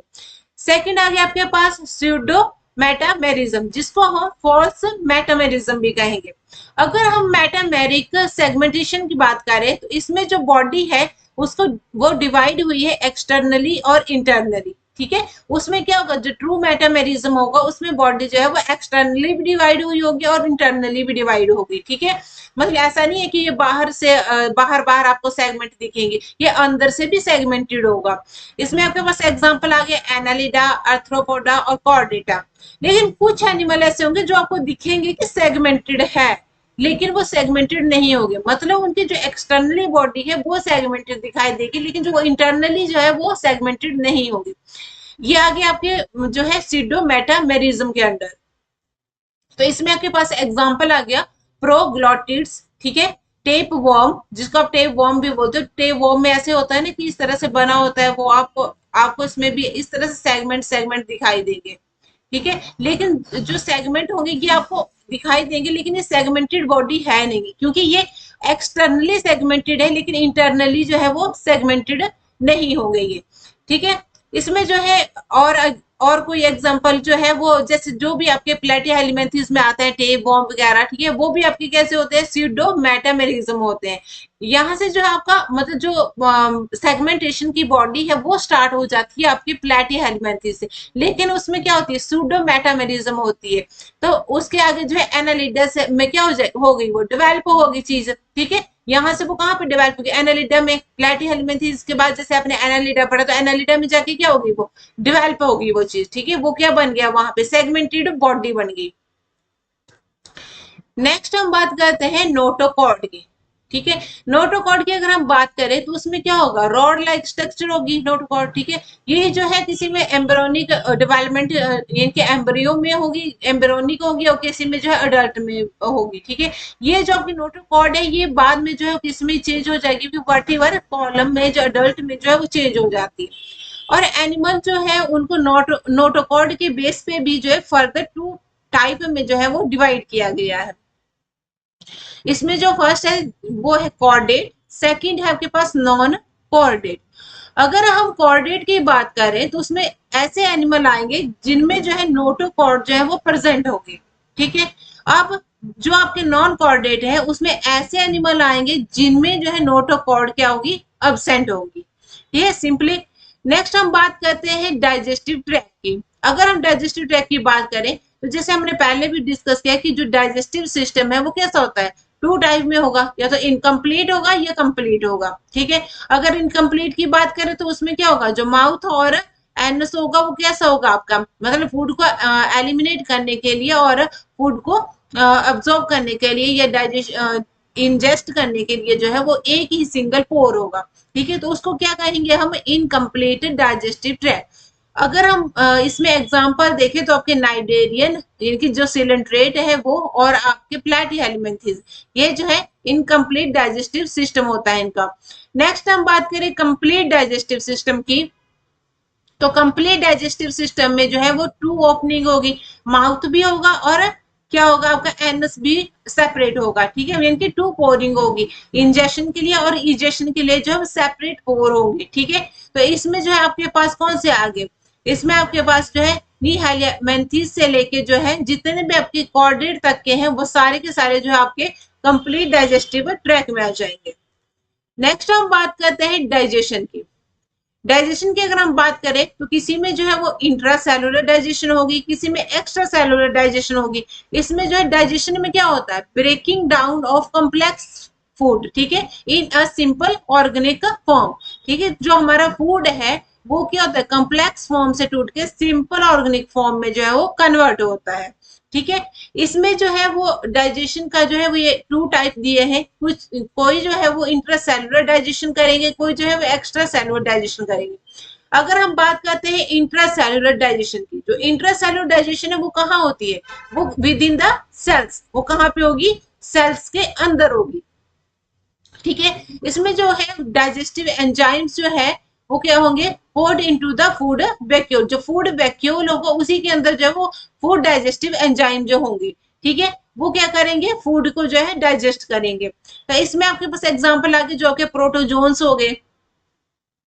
सेकंड आ गया आपके पास स्यूडो मेटामेरिज्म, जिसको हम फॉल्स मेटामेरिज्म भी कहेंगे। अगर हम मेटामेरिक सेगमेंटेशन की बात करें तो इसमें जो बॉडी है उसको वो डिवाइड हुई है एक्सटर्नली और इंटरनली। ठीक है, उसमें क्या होगा, जो ट्रू मेटामेरिज्म होगा उसमें बॉडी जो है वो एक्सटर्नली भी डिवाइड हुई होगी और इंटरनली भी डिवाइड होगी। ठीक है, मतलब ऐसा नहीं है कि ये बाहर से बाहर बाहर आपको सेगमेंट दिखेंगे, ये अंदर से भी सेगमेंटेड होगा। इसमें आपके पास एग्जांपल आ गया एनालिडा, आर्थ्रोपोडा और कॉर्डेटा। लेकिन कुछ एनिमल ऐसे होंगे जो आपको दिखेंगे कि सेगमेंटेड है, लेकिन वो सेगमेंटेड नहीं होंगे, मतलब उनकी जो एक्सटर्नली बॉडी है वो सेगमेंटेड दिखाई देगी, लेकिन जो इंटरनली जो है वो सेगमेंटेड नहीं होगी। ये आगे आपके जो है सीडो मेटामेरिज्म के अंडर। तो इसमें आपके पास एग्जांपल आ गया प्रोग्लॉटिड्स, ठीक है, टेप वॉर्म, जिसको आप टेप वॉर्म भी बोलते हो। टेप वॉर्म में ऐसे होता है ना कि इस तरह से बना होता है, वो आपको इसमें भी इस तरह से सेगमेंट दिखाई देंगे। ठीक है, लेकिन जो सेगमेंट होंगे ये आपको दिखाई देंगे, लेकिन ये सेगमेंटेड बॉडी है नहीं, क्योंकि ये एक्सटर्नली सेगमेंटेड है, लेकिन इंटरनली जो है वो सेगमेंटेड नहीं होंगे ये। ठीक है, इसमें जो है और कोई एग्जांपल जो है वो जैसे जो भी आपके प्लेटीहेलिमेंथिस में आता है, टेप वॉर्म वगैरह, ठीक है, वो भी आपके कैसे होते हैं, स्यूडो मेटामेरिज्म होते हैं। यहाँ से जो है आपका मतलब जो सेगमेंटेशन की बॉडी है वो स्टार्ट हो जाती है आपकी प्लेटीहेलिमेंथिस से, लेकिन उसमें क्या होती है, स्यूडो मेटामेरिज्म होती है। तो उसके आगे जो है एनालिडा में क्या हो गई, वो डेवलप होगी चीज। ठीक है, यहाँ से वो कहाँ पे डेवलप होगी, एनालिडा में। प्लेटिहेल्मिन्थेस के बाद जैसे आपने एनालिडा पढ़ा तो एनालिडा में जाके क्या होगी, वो डेवलप होगी वो चीज, ठीक है। वो क्या बन गया, वहां पे सेगमेंटेड बॉडी बन गई। नेक्स्ट हम बात करते हैं नोटोकॉर्ड की, ठीक है। नोटोकॉर्ड की अगर हम बात करें तो उसमें क्या होगा, रॉड लाइक स्ट्रक्चर होगी नोटोकॉर्ड, ठीक है। ये जो है किसी में एम्ब्रियोनिक डेवलपमेंट इनके एम्ब्रियो में होगी, एम्ब्रियोनिक होगी, और किसी में जो है अडल्ट में होगी, ठीक है। ये जो आपकी नोटोकॉर्ड है ये बाद में जो है किसमें चेंज हो जाएगी, वर्टिवर कॉलम में जो अडल्ट में जो है वो चेंज हो जाती है। और एनिमल जो है उनको नोटोकॉर्ड के बेस पे भी जो है फर्दर टू टाइप में जो है वो डिवाइड किया गया है। इसमें जो फर्स्ट है वो है कॉर्डेट, सेकंड है आपके पास नॉन कॉर्डेट। अगर हम कॉर्डेट की बात करें तो उसमें ऐसे एनिमल आएंगे जिनमें जो है नोटोकॉर्ड जो है वो प्रेजेंट होगी, ठीक है। अब जो आपके नॉन कॉर्डेट है उसमें ऐसे एनिमल आएंगे जिनमें जो है नोटोकॉर्ड क्या होगी, अब्सेंट होगी, ये सिंपली। नेक्स्ट हम बात करते हैं डाइजेस्टिव ट्रैक्ट की। अगर हम डाइजेस्टिव ट्रैक्ट की बात करें तो जैसे हमने पहले भी डिस्कस किया कि जो डाइजेस्टिव सिस्टम है वो कैसा होता है, टू टाइप में होगा, या तो इनकम्प्लीट होगा या कंप्लीट होगा, ठीक है। अगर इनकम्प्लीट की बात करें तो उसमें क्या होगा, जो माउथ और एनस होगा वो कैसा होगा आपका, मतलब फूड को एलिमिनेट करने के लिए और फूड को अब्सॉर्ब करने के लिए या डाइजेस्ट इंजेस्ट करने के लिए जो है वो एक ही सिंगल पोर होगा, ठीक है। तो उसको क्या कहेंगे हम, इनकम्प्लीट डाइजेस्टिव ट्रैक्ट। अगर हम इसमें एग्जांपल देखें तो आपके नाइडेरियन इनकी जो सिलेंट्रेट है वो, और आपके प्लेटिहेल्मिन्थेस, ये जो है इनकम्प्लीट डाइजेस्टिव सिस्टम होता है इनका। नेक्स्ट हम बात करें कंप्लीट डाइजेस्टिव सिस्टम की, तो कंप्लीट डाइजेस्टिव सिस्टम में जो है वो टू ओपनिंग होगी, माउथ भी होगा और क्या होगा आपका एनस भी सेपरेट होगा, ठीक है। इनकी टू पोरिंग होगी, इंजेक्शन के लिए और इजेक्शन के लिए जो है सेपरेट पोर होंगे, ठीक है। तो इसमें जो है आपके पास कौन से आगे, इसमें आपके पास जो है नीहालियामेंथीस से लेके जो है जितने भी आपके कॉर्डेट तक के हैं वो सारे के सारे जो है आपके कंप्लीट डाइजेस्टिव ट्रैक में आ जाएंगे। नेक्स्ट हम बात करते हैं डाइजेशन की। डाइजेशन की अगर हम बात करें तो किसी में जो है वो इंट्रा सेलुलर डाइजेशन होगी, किसी में एक्स्ट्रा सेलुलर डाइजेशन होगी। इसमें जो है डाइजेशन में क्या होता है, breaking down of complex food, ठीक है, in a simple organic form, ठीक है। जो हमारा फूड है वो क्या होता है, कॉम्प्लेक्स फॉर्म से टूट के सिंपल ऑर्गेनिक फॉर्म में जो है वो कन्वर्ट होता है, ठीक है। इसमें जो है वो डाइजेशन का जो है वो ये टू टाइप दिए हैं, कुछ कोई जो है वो इंट्रासेलुलर डाइजेशन करेंगे, कोई जो है वो एक्स्ट्रा सेलुलर डाइजेशन करेंगे। अगर हम बात करते हैं इंट्रासेलुलर डाइजेशन की, जो इंट्रासेलुलर डाइजेशन है वो कहाँ होती है, वो विद इन द सेल्स, वो कहाँ पे होगी, सेल्स के अंदर होगी, ठीक है। इसमें जो है डाइजेस्टिव एंजाइम्स जो है वो क्या होंगे, poured into the food vacuole, जो फूड वैक्यूल होगा उसी के अंदर जो है वो फूड डाइजेस्टिव एंजाइम जो होंगे, ठीक है, वो क्या करेंगे, फूड को जो है डाइजेस्ट करेंगे। तो इसमें आपके पास एग्जांपल आ गए जो आपके प्रोटोजोन्स हो गए,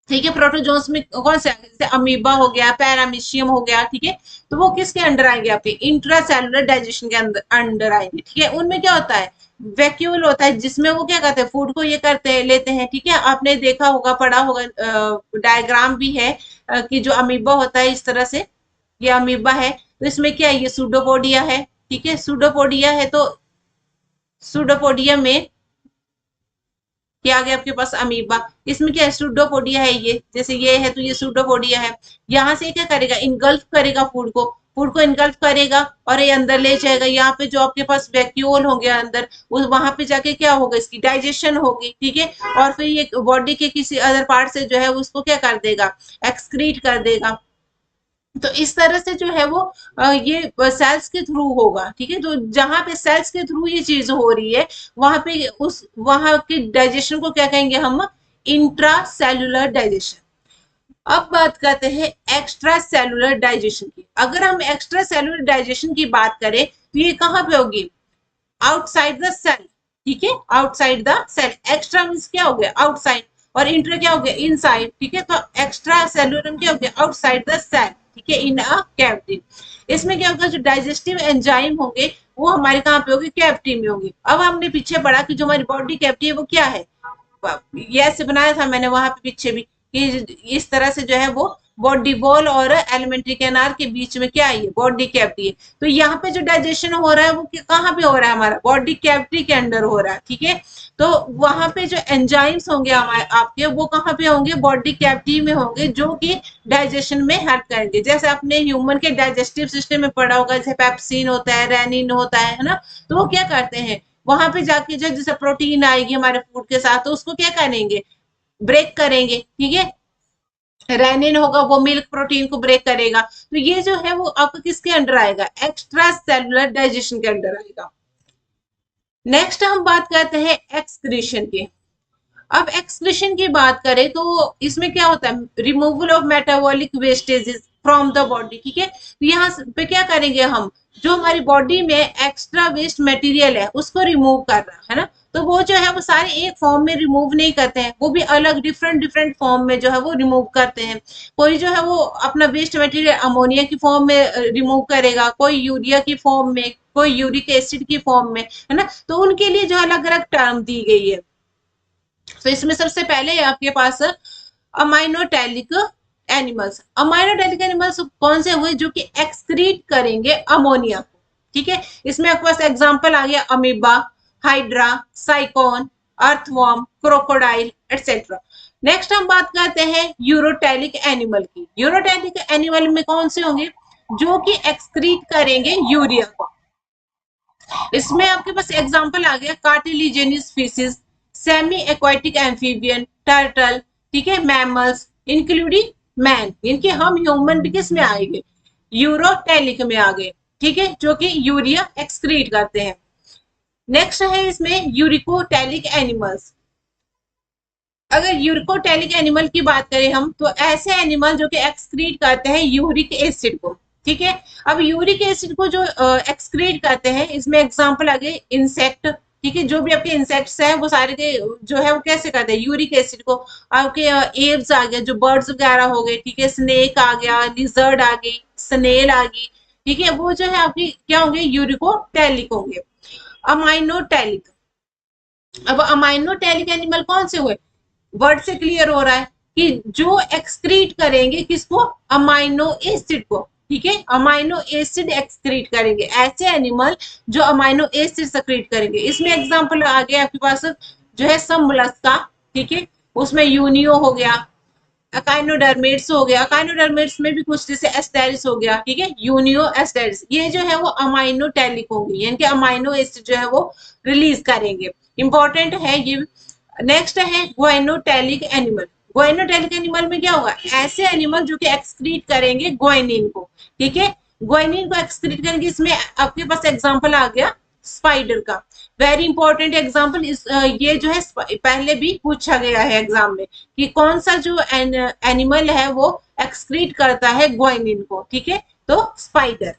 ठीक है। प्रोटोजोन्स में कौन से आएंगे, जैसे अमीबा हो गया, पैरामीशियम हो गया, ठीक है। तो वो किसके अंडर आएंगे, आपके इंट्रासेलुलर डाइजेशन के अंदर आएंगे, ठीक है। उनमें क्या होता है, वैक्यूल होता है जिसमें वो क्या करते हैं, फूड को ये करते हैं, लेते हैं, ठीक है। आपने देखा होगा, पढ़ा होगा, डायग्राम भी है कि जो अमीबा होता है इस तरह से, ये अमीबा है, तो इसमें क्या है, ये सूडोपोडिया है, ठीक है। सूडोपोडिया है तो सूडोपोडिया में क्या आ गया आपके पास, अमीबा। इसमें क्या है, सूडोपोडिया है, ये जैसे ये है तो ये सूडोपोडिया है। यहाँ से क्या करेगा, इनगल्फ करेगा फूड को इनगल्फ करेगा और ये अंदर ले जाएगा। यहाँ पे जो आपके पास वैक्यूल हो गया अंदर, उस वहां पे जाके क्या होगा, इसकी डाइजेशन होगी, ठीक है। और फिर ये बॉडी के किसी अदर पार्ट से जो है उसको क्या कर देगा, एक्सक्रीट कर देगा। तो इस तरह से जो है वो ये सेल्स के थ्रू होगा, ठीक है। तो जहां पे सेल्स के थ्रू ये चीज हो रही है वहां पे उस वहां के डाइजेशन को क्या कहेंगे हम, इंट्रा सेलुलर डाइजेशन। अब बात करते हैं एक्स्ट्रा सेलुलर डाइजेशन की। अगर हम एक्स्ट्रा सेलुलर डाइजेशन की बात करें तो ये कहाँ पे होगी, आउटसाइड द सेल, ठीक है, outside the cell. Extra means क्या हो गया, आउटसाइड, और इंटर क्या हो गया, इनसाइड, ठीक है। तो एक्स्ट्रा सेलुलर क्या हो गया, आउटसाइड द सेल, ठीक है, इन अ कैविटी। इसमें क्या होगा, जो डाइजेस्टिव एंजाइम होंगे वो हमारे कहाँ पे होगी, कैविटी में होगी। अब हमने पीछे पढ़ा कि जो हमारी बॉडी कैविटी है वो क्या है, ये ऐसे बनाया था मैंने वहां पे पीछे भी, कि इस तरह से जो है वो बॉडी वॉल और एलिमेंट्री कैनाल के बीच में क्या है, बॉडी कैविटी है। तो यहाँ पे जो डाइजेशन हो रहा है वो कहाँ पे हो रहा है, हमारा बॉडी कैविटी के अंदर हो रहा है, ठीक है। तो वहां पे जो एंजाइम्स होंगे हमारे आपके, वो कहाँ पे होंगे, बॉडी कैविटी में होंगे, जो कि डाइजेशन में हेल्प करेंगे। जैसे आपने ह्यूमन के डाइजेस्टिव सिस्टम में पढ़ा होगा, जैसे पेप्सिन होता है, रेनिन होता है ना, तो वो क्या करते हैं, वहां पे जाके जो जैसे प्रोटीन आएगी हमारे फूड के साथ, तो उसको क्या करेंगे, ब्रेक करेंगे, ठीक है। रेनिन होगा वो मिल्क प्रोटीन को ब्रेक करेगा। तो ये जो है वो आपका किसके अंडर आएगा, एक्स्ट्रा सेलुलर डाइजेशन के अंडर आएगा। नेक्स्ट हम बात करते हैं एक्सक्रीशन की। अब एक्सक्रीशन की बात करें तो इसमें क्या होता है, removal of metabolic vestiges from the body, ठीक है। तो यहाँ पे क्या करेंगे हम, जो हमारी बॉडी में एक्स्ट्रा वेस्ट मटेरियल है उसको रिमूव कर रहा है ना, तो वो जो है वो सारे एक फॉर्म में रिमूव नहीं करते हैं, वो भी अलग डिफरेंट डिफरेंट फॉर्म में जो है वो रिमूव करते हैं। कोई जो है वो अपना वेस्ट मटेरियल अमोनिया की फॉर्म में रिमूव करेगा, कोई यूरिया की फॉर्म में, कोई यूरिक एसिड की फॉर्म में, है ना। तो उनके लिए जो अलग अलग टर्म दी गई है। तो इसमें सबसे पहले आपके पास अमाइनोटैलिक एनिमल्स। अमाइनोटैलिक एनिमल्स कौन से हुए, जो कि एक्सक्रीट करेंगे अमोनिया को, ठीक है। इसमें आपके पास एग्जांपल आ गया amoeba, hydra, sycon, earthworm, crocodile etcetera. Next हम बात करते हैं यूरोटैलिक एनिमल की। यूरोटैलिक एनिमल में कौन से होंगे, जो कि एक्सक्रीट करेंगे यूरिया को। इसमें आपके पास एग्जांपल आ गया cartilaginous fishes, semi aquatic amphibian, turtle, ठीक है, मैमल्स इंक्लूडिंग मैन। इनके हम ह्यूमन भी किस में आएंगे, यूरोटैलिक में आ गए, ठीक है, जो कि यूरिया एक्सक्रीट करते हैं। नेक्स्ट है इसमें यूरिकोटैलिक एनिमल्स। अगर यूरिकोटैलिक एनिमल की बात करें हम, तो ऐसे एनिमल जो कि एक्सक्रीट करते हैं यूरिक एसिड को, ठीक है। अब यूरिक एसिड को जो एक्सक्रीट करते हैं, इसमें एग्जांपल आ गए इंसेक्ट, ठीक है, जो भी आपके इंसेक्ट्स हैं वो सारे के जो है वो कैसे करते हैं, यूरिक एसिड को। आपके एव्स आ गया, जो बर्ड्स वगैरह हो गए, ठीक है, स्नेक आ गया, लिजर्ड आ गई, स्नेल आ गई, ठीक है, वो जो है आपकी क्या होंगे, यूरिकोटैलिक होंगे। अमाइनोटैलिक। अब अमाइनोटैलिक एनिमल कौन से हुए, वर्ड से क्लियर हो रहा है कि जो एक्सक्रीट करेंगे किसको, अमाइनो एसिड को, ठीक है, अमाइनो एसिड एक्सक्रीट करेंगे ऐसे एनिमल जो अमाइनो एसिड सक्रीट करेंगे। इसमें एग्जांपल आ गया आपके पास जो है सब मोलस्का, ठीक है, उसमें यूनियो हो गया, अकाइनोडर्मेट्स हो गया, अकाइनोडर्मेट्स में भी कुछ जैसे एस्टेरिस हो गया, ठीक है, यूनियो एस्टेरिस, ये जो है वो अमाइनोटैलिक होंगे, यानी कि अमाइनो एसिड जो है वो रिलीज करेंगे, इंपॉर्टेंट है ये। नेक्स्ट है ग्वाइनोटैलिक एनिमल। ग्वाइनोटैलिक एनिमल में क्या होगा, ऐसे एनिमल जो कि एक्सक्रीट करेंगे ग्वाइनिन को, ठीक है, ग्वाइनिन को एक्सक्रीट करेंगे। इसमें आपके पास एग्जांपल आ गया स्पाइडर का, वेरी इंपॉर्टेंट एग्जांपल। इस ये जो है पहले भी पूछा गया है एग्जाम में कि कौन सा जो एनिमल है वो एक्सक्रीट करता है ग्वाइनिन को, ठीक है, तो स्पाइडर।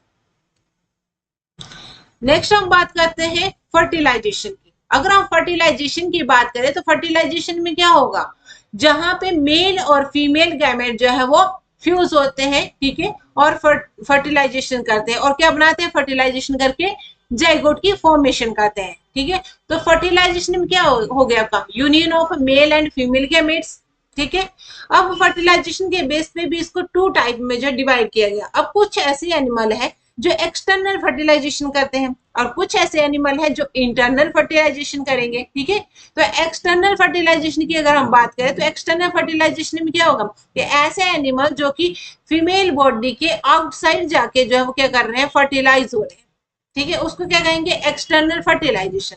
नेक्स्ट हम बात करते हैं फर्टिलाइजेशन की। अगर हम फर्टिलाइजेशन की बात करें तो फर्टिलाइजेशन में क्या होगा, जहां पे मेल और फीमेल गैमेट जो है वो फ्यूज होते हैं, ठीक है, और फर्टिलाइजेशन करते हैं, और क्या बनाते हैं, फर्टिलाइजेशन करके जाइगोट की फॉर्मेशन करते हैं, ठीक है। तो फर्टिलाइजेशन में क्या हो गया आपका, union of male and female gametes, ठीक है। अब फर्टिलाइजेशन के बेस पे भी इसको टू टाइप में जो डिवाइड किया गया। अब कुछ ऐसे एनिमल है जो एक्सटर्नल फर्टिलाइजेशन करते हैं, और कुछ ऐसे एनिमल है जो इंटरनल फर्टिलाइजेशन करेंगे, ठीक है। तो एक्सटर्नल फर्टिलाइजेशन की अगर हम बात करें तो एक्सटर्नल फर्टिलाइजेशन में क्या होगा, कि ऐसे एनिमल जो कि फीमेल बॉडी के आउटसाइड जाके जो है वो क्या कर रहे हैं, फर्टिलाइज हो रहे हैं, ठीक है, उसको क्या कहेंगे, एक्सटर्नल फर्टिलाइजेशन।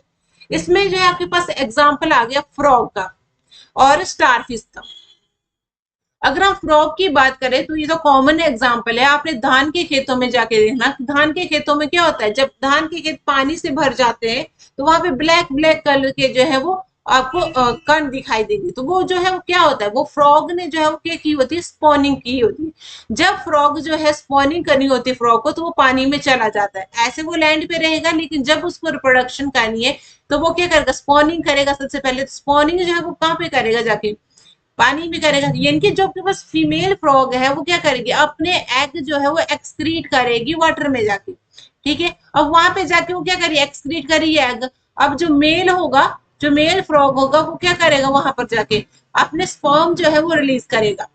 इसमें जो है आपके पास एग्जाम्पल आ गया फ्रॉग का और स्टारफिश का। अगर हम फ्रॉग की बात करें तो ये तो कॉमन एग्जांपल है, आपने धान के खेतों में जाके देखना, धान के खेतों में क्या होता है, जब धान के खेत पानी से भर जाते हैं तो वहां पे ब्लैक ब्लैक कलर के जो है वो आपको कण दिखाई देंगे। तो वो जो है वो क्या होता है, वो फ्रॉग ने जो है वो क्या की होती है, स्पॉनिंग की होती है। जब फ्रॉग जो है स्पॉनिंग करनी होती है फ्रॉग को, तो वो पानी में चला जाता है, ऐसे वो लैंड पे रहेगा, लेकिन जब उसको रिप्रोडक्शन करनी है तो वो क्या करेगा, स्पॉनिंग करेगा सबसे पहले। स्पॉनिंग जो है वो कहाँ पे करेगा, जाके पानी में करेगा। यानी कि जो आपके पास फीमेल फ्रॉग है वो क्या करेगी, अपने एग जो है वो एक्सक्रीट करेगी वाटर में जाके, ठीक है। अब वहां पे जाके वो क्या करेगी, एक्सक्रीट करेगी एग। अब जो मेल होगा, जो मेल फ्रॉग होगा वो क्या करेगा, वहां पर जाके अपने स्पर्म जो है वो रिलीज करेगा,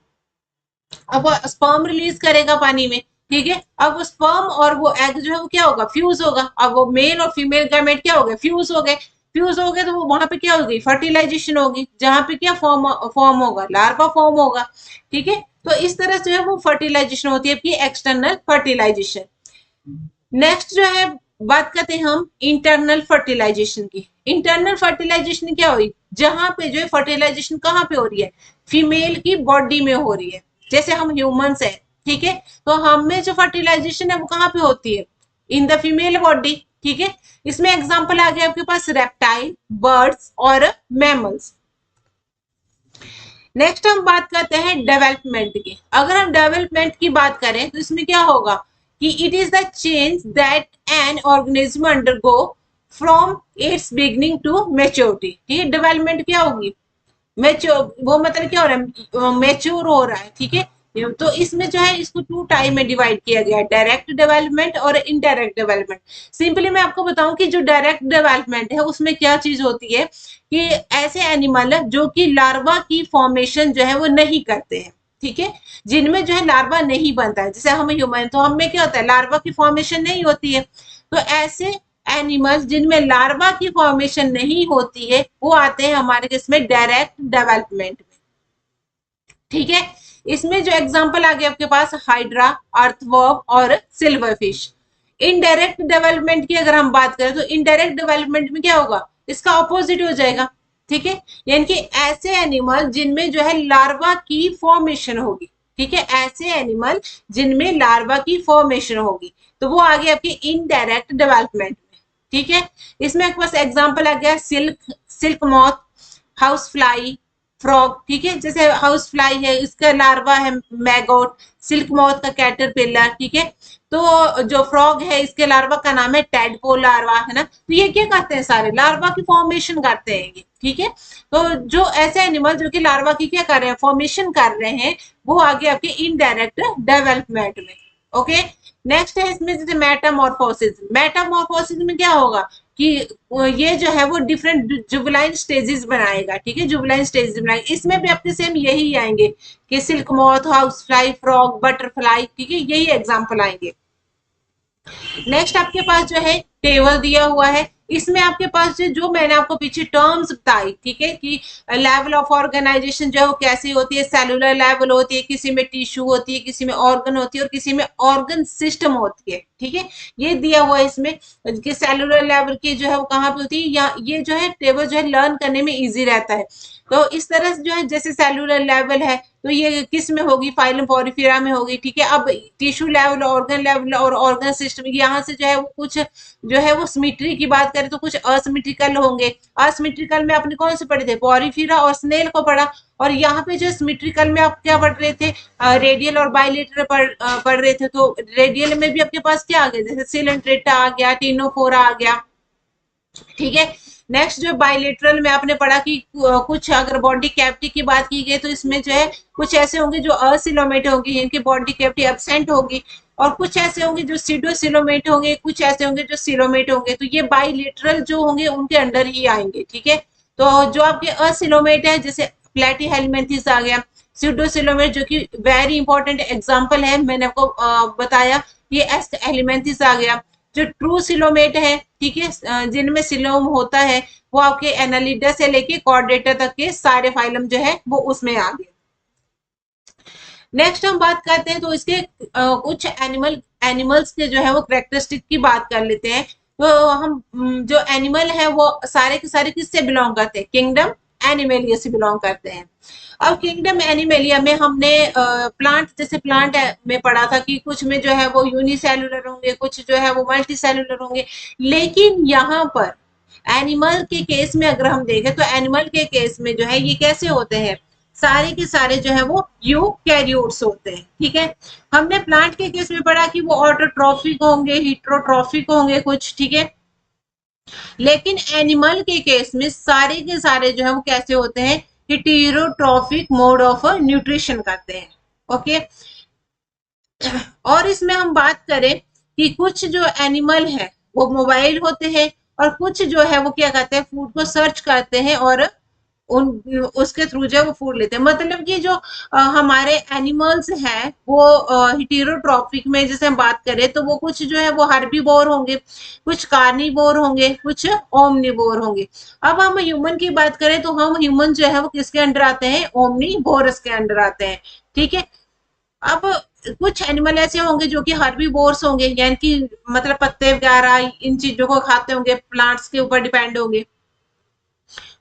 अब वो स्पर्म रिलीज करेगा पानी में, ठीक है। अब वो स्पर्म और वो एग जो है वो क्या होगा, फ्यूज होगा। अब वो मेल और फीमेल गैमेट क्या हो गए, फ्यूज हो गए। फ्यूज हो गए तो वो वहां पे क्या होगी, फर्टिलाइजेशन होगी, जहां पे क्या फॉर्म फॉर्म होगा, लार्वा फॉर्म होगा, ठीक है। तो इस तरह से जो है वो फर्टिलाइजेशन होती है आपकी, एक्सटर्नल फर्टिलाइजेशन। नेक्स्ट जो है बात करते हैं हम इंटरनल फर्टिलाइजेशन की। इंटरनल फर्टिलाइजेशन क्या हुई, जहां पे जो है फर्टिलाइजेशन कहाँ पे हो रही है, फीमेल की बॉडी में हो रही है। जैसे हम ह्यूमंस है, ठीक है, तो हम में जो फर्टिलाइजेशन है वो कहाँ पे होती है, इन द फीमेल बॉडी, ठीक है। इसमें एग्जांपल आ गया आपके पास रेप्टाइल, बर्ड्स और मैमल्स। नेक्स्ट हम बात करते हैं डेवलपमेंट की। अगर हम डेवलपमेंट की बात करें तो इसमें क्या होगा कि it is the change that an organism undergo from its beginning to maturity, ठीक है। डेवलपमेंट क्या होगी, मेच्योर, वो मतलब क्या हो रहा है, मेच्योर हो रहा है, ठीक है। तो इसमें जो है इसको टू टाइप में डिवाइड किया गया है, डायरेक्ट डेवलपमेंट और इनडायरेक्ट डेवलपमेंट। सिंपली मैं आपको बताऊं कि जो डायरेक्ट डेवलपमेंट है उसमें क्या चीज होती है कि ऐसे एनिमल जो कि लार्वा की फॉर्मेशन जो है वो नहीं करते हैं, ठीक है, जिनमें जो है लार्वा नहीं बनता है। जैसे हम ह्यूमन, तो हमें क्या होता है, लार्वा की फॉर्मेशन नहीं होती है। तो ऐसे एनिमल्स जिनमें लार्वा की फॉर्मेशन नहीं होती है वो आते हैं हमारे इसमें डायरेक्ट डेवलपमेंट में, ठीक है। इसमें जो एग्जांपल आ गया आपके पास हाइड्रा, अर्थवर्म और सिल्वर फिश। इनडायरेक्ट डेवलपमेंट की अगर हम बात करें तो इनडायरेक्ट डेवलपमेंट में क्या होगा, इसका ऑपोजिट हो जाएगा, ठीक है। यानी कि ऐसे एनिमल जिनमें जो है लार्वा की फॉर्मेशन होगी, ठीक है, ऐसे एनिमल जिनमें लार्वा की फॉर्मेशन होगी, तो वो आगे आपके इनडायरेक्ट डेवलपमेंट में, ठीक है। इसमें आपके पास एग्जांपल आ गया silk, silk moth, house fly, frog, ठीक है। जैसे हाउस फ्लाई है, इसका लार्वा है मैगोट, सिल्क मॉथ का कैटरपिलर, ठीक है। तो जो फ्रॉग है इसके लार्वा का नाम है टैडपोल लार्वा, है ना। तो ये क्या करते हैं, सारे लार्वा की फॉर्मेशन करते हैं ये, ठीक है। तो जो ऐसे एनिमल जो कि लार्वा की क्या कर रहे हैं, फॉर्मेशन कर रहे हैं, वो आगे आपके इनडायरेक्ट डेवलपमेंट में। ओके। नेक्स्ट है इसमें जैसे मेटामॉर्फोसिस। मेटामॉर्फोसिस में क्या होगा कि ये जो है वो डिफरेंट जुबलाइन स्टेजेस बनाएगा, ठीक है, जुबलाइन स्टेजेस बनाएगा। इसमें भी आपके सेम यही आएंगे कि silk moth, house fly, frog, butterfly, ठीक है, यही एग्जांपल आएंगे। नेक्स्ट आपके पास जो है टेबल दिया हुआ है। इसमें आपके पास जो मैंने आपको पीछे टर्म्स बताई, ठीक है, कि लेवल ऑफ ऑर्गेनाइजेशन जो है वो कैसी होती है, सेलुलर लेवल होती है, किसी में टिश्यू होती है, किसी में ऑर्गन होती है और किसी में ऑर्गन सिस्टम होती है, ठीक है। ये दिया हुआ है इसमें कि सेलुलर लेवल की जो है वो कहाँ पे होती है, या ये जो है टेबल जो है लर्न करने में इजी रहता है। तो इस तरह से जो है जैसे सेलुलर लेवल है तो ये किस में होगी, फाइलम पोरिफेरा में होगी, ठीक है। अब टिश्यू लेवल, ऑर्गन लेवल और ऑर्गन सिस्टम, यहाँ से जो है वो कुछ जो है वो सिमेट्री की बात करें तो कुछ असिमेट्रिकल होंगे। असिमेट्रिकल में आपने कौन से पढ़े थे, पोरिफेरा और स्नेल को पढ़ा। और यहाँ पे जो सिमेट्रिकल में आप क्या पढ़ रहे थे, रेडियल और बायलेटरल पढ़ रहे थे। तो रेडियल में भी आपके पास क्या आ गया, जैसे सिलेंट्रेटा आ गया, टिनोफोरा आ गया, ठीक है। नेक्स्ट जो बायलेटरल में आपने पढ़ा कि कुछ अगर बॉडी कैविटी की बात की गई तो इसमें जो है कुछ ऐसे होंगे जो असिलोमेट होंगे, इनकी बॉडी कैविटी एब्सेंट होगी, और कुछ ऐसे होंगे जो सीडोसिलोमेट होंगे, कुछ ऐसे होंगे जो सिलोमेट होंगे। तो ये बायलेटरल जो होंगे उनके अंडर ही आएंगे, ठीक है। तो जो आपके असिलोमेट है जैसे प्लेटी हेलमेंथिस आ गया, सीडोसिलोमेट जो कि वेरी इंपॉर्टेंट एग्जाम्पल है, मैंने आपको बताया, ये एस एलिमेंथिस आ गया। जो ट्रू सिलोमेट है, ठीक है, जिनमें सिलोम होता है, वो आपके एनालिडा से लेके कॉर्डेटा तक के सारे फाइलम जो है वो उसमें आ गए। नेक्स्ट हम बात करते हैं तो इसके कुछ एनिमल्स के जो है वो करेक्टरिस्टिक की बात कर लेते हैं। तो हम जो एनिमल है वो सारे के सारे किससे बिलोंग करते हैं, किंगडम एनिमेलिया से बिलोंग करते हैं। अब किंगडम एनिमेलिया में हमने प्लांट, जैसे प्लांट में पढ़ा था कि कुछ में जो है वो यूनिसेलुलर होंगे, कुछ जो है वो मल्टी सेलुलर होंगे। लेकिन यहाँ पर एनिमल के केस में अगर हम देखें तो एनिमल के केस में जो है ये कैसे होते हैं, सारे के सारे जो है वो यूकैरियोट्स होते हैं, ठीक है। हमने प्लांट के केस में पढ़ा कि वो ऑटोट्रॉफिक होंगे, हिट्रोट्रॉफिक होंगे कुछ, ठीक है। लेकिन एनिमल के केस में सारे के सारे जो है वो कैसे होते हैं, हिटेरोट्रॉफिक मोड ऑफ न्यूट्रिशन करते हैं। ओके। और इसमें हम बात करें कि कुछ जो एनिमल है वो मोबाइल होते हैं, और कुछ जो है वो क्या करते हैं, फूड को सर्च करते हैं और उन उसके थ्रू जो है वो फूड लेते हैं। मतलब कि जो हमारे एनिमल्स हैं वो हिटेरोट्रॉपिक में जैसे हम बात करें तो वो कुछ जो है वो हर्बीवोर होंगे, कुछ कार्निवोर होंगे, कुछ ओमनिवोर होंगे। अब हम ह्यूमन की बात करें तो हम ह्यूमन जो है वो किसके अंडर आते हैं, ओमनिवोरस के अंडर आते हैं। ठीक है। अब कुछ एनिमल ऐसे होंगे जो कि हर्बीवोर्स होंगे, यानी कि मतलब पत्ते वगैरह इन चीजों को खाते होंगे, प्लांट्स के ऊपर डिपेंड होंगे।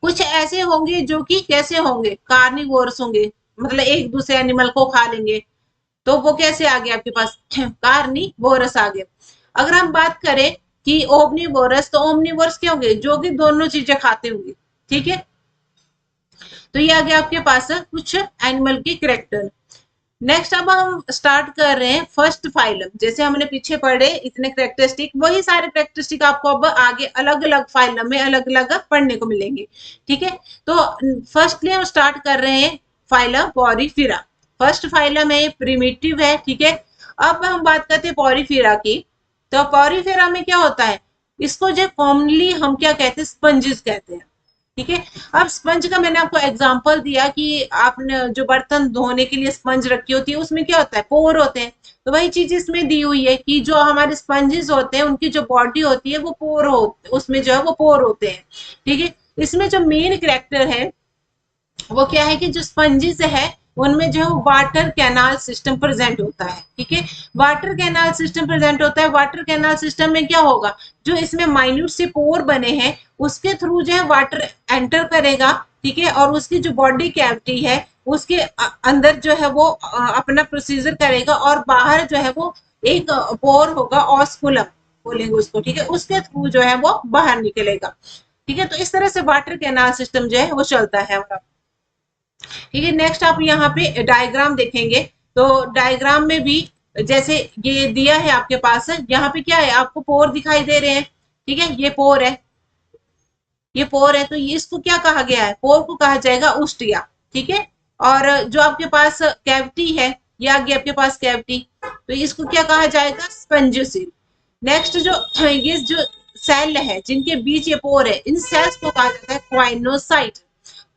कुछ ऐसे होंगे जो कि कैसे होंगे, कार्निवोरस होंगे, मतलब एक दूसरे एनिमल को खा लेंगे। तो वो कैसे आ गया आपके पास कार्निवोरस आ गया। अगर हम बात करें कि ओमनिवोरस, तो ओमनिवोरस क्या होंगे, जो कि दोनों चीजें खाते होंगे। ठीक है। तो ये आ गया आपके पास कुछ एनिमल की करेक्टर। नेक्स्ट अब हम स्टार्ट कर रहे हैं फर्स्ट फाइलम। जैसे हमने पीछे पढ़े इतने करेक्टरिस्टिक, वही सारे करेक्टरिस्टिक आपको अब आगे अलग अलग फाइलम में अलग अलग पढ़ने को मिलेंगे। ठीक है। तो फर्स्टली हम स्टार्ट कर रहे हैं फाइलम पॉरीफिरा। फर्स्ट फाइलम है, प्रिमिटिव है। ठीक है। अब हम बात करते हैं पॉरीफिरा की। तो पॉरीफिरा में क्या होता है, इसको जो कॉमनली हम क्या कहते हैं, स्पंजेस कहते हैं। ठीक है। अब स्पंज का मैंने आपको एग्जांपल दिया कि आपने जो बर्तन धोने के लिए स्पंज रखी होती है उसमें क्या होता है, पोर होते हैं। तो वही चीज इसमें दी हुई है कि जो हमारे स्पंजेस होते हैं उनकी जो बॉडी होती है वो पोर हो, उसमें जो है वो पोर होते हैं। ठीक है। इसमें जो मेन कैरेक्टर है वो क्या है कि जो स्पंजेस है उनमें जो है वाटर कैनाल सिस्टम प्रेजेंट होता है। ठीक है। वाटर कैनाल सिस्टम प्रेजेंट होता है। वाटर कैनाल सिस्टम में क्या होगा, जो इसमें माइन्यूट से पोर बने हैं उसके थ्रू जो है वाटर एंटर करेगा। ठीक है। और उसकी जो बॉडी कैविटी है उसके अंदर जो है वो अपना प्रोसीजर करेगा और बाहर जो है वो एक पोर होगा, ऑस्कुलम बोलेंगे उसको। ठीक है। उसके थ्रू जो है वो बाहर निकलेगा। ठीक है। तो इस तरह से वाटर कैनाल सिस्टम जो है वो चलता है। ठीक है। नेक्स्ट आप यहाँ पे डायग्राम देखेंगे तो डायग्राम में भी जैसे ये दिया है आपके पास, यहाँ पे क्या है, आपको पोर दिखाई दे रहे हैं। ठीक है। ये पोर है, ये पोर है, तो ये इसको क्या कहा गया है, पोर को कहा जाएगा उस्टिया। ठीक है। और जो आपके पास कैविटी है, ये आ गया आपके पास कैविटी, तो इसको क्या कहा जाएगा, स्पंजियोसिल। नेक्स्ट जो ये जो सेल है जिनके बीच ये पोर है, इन सेल्स को कहा जाता है क्वाइनोसाइट।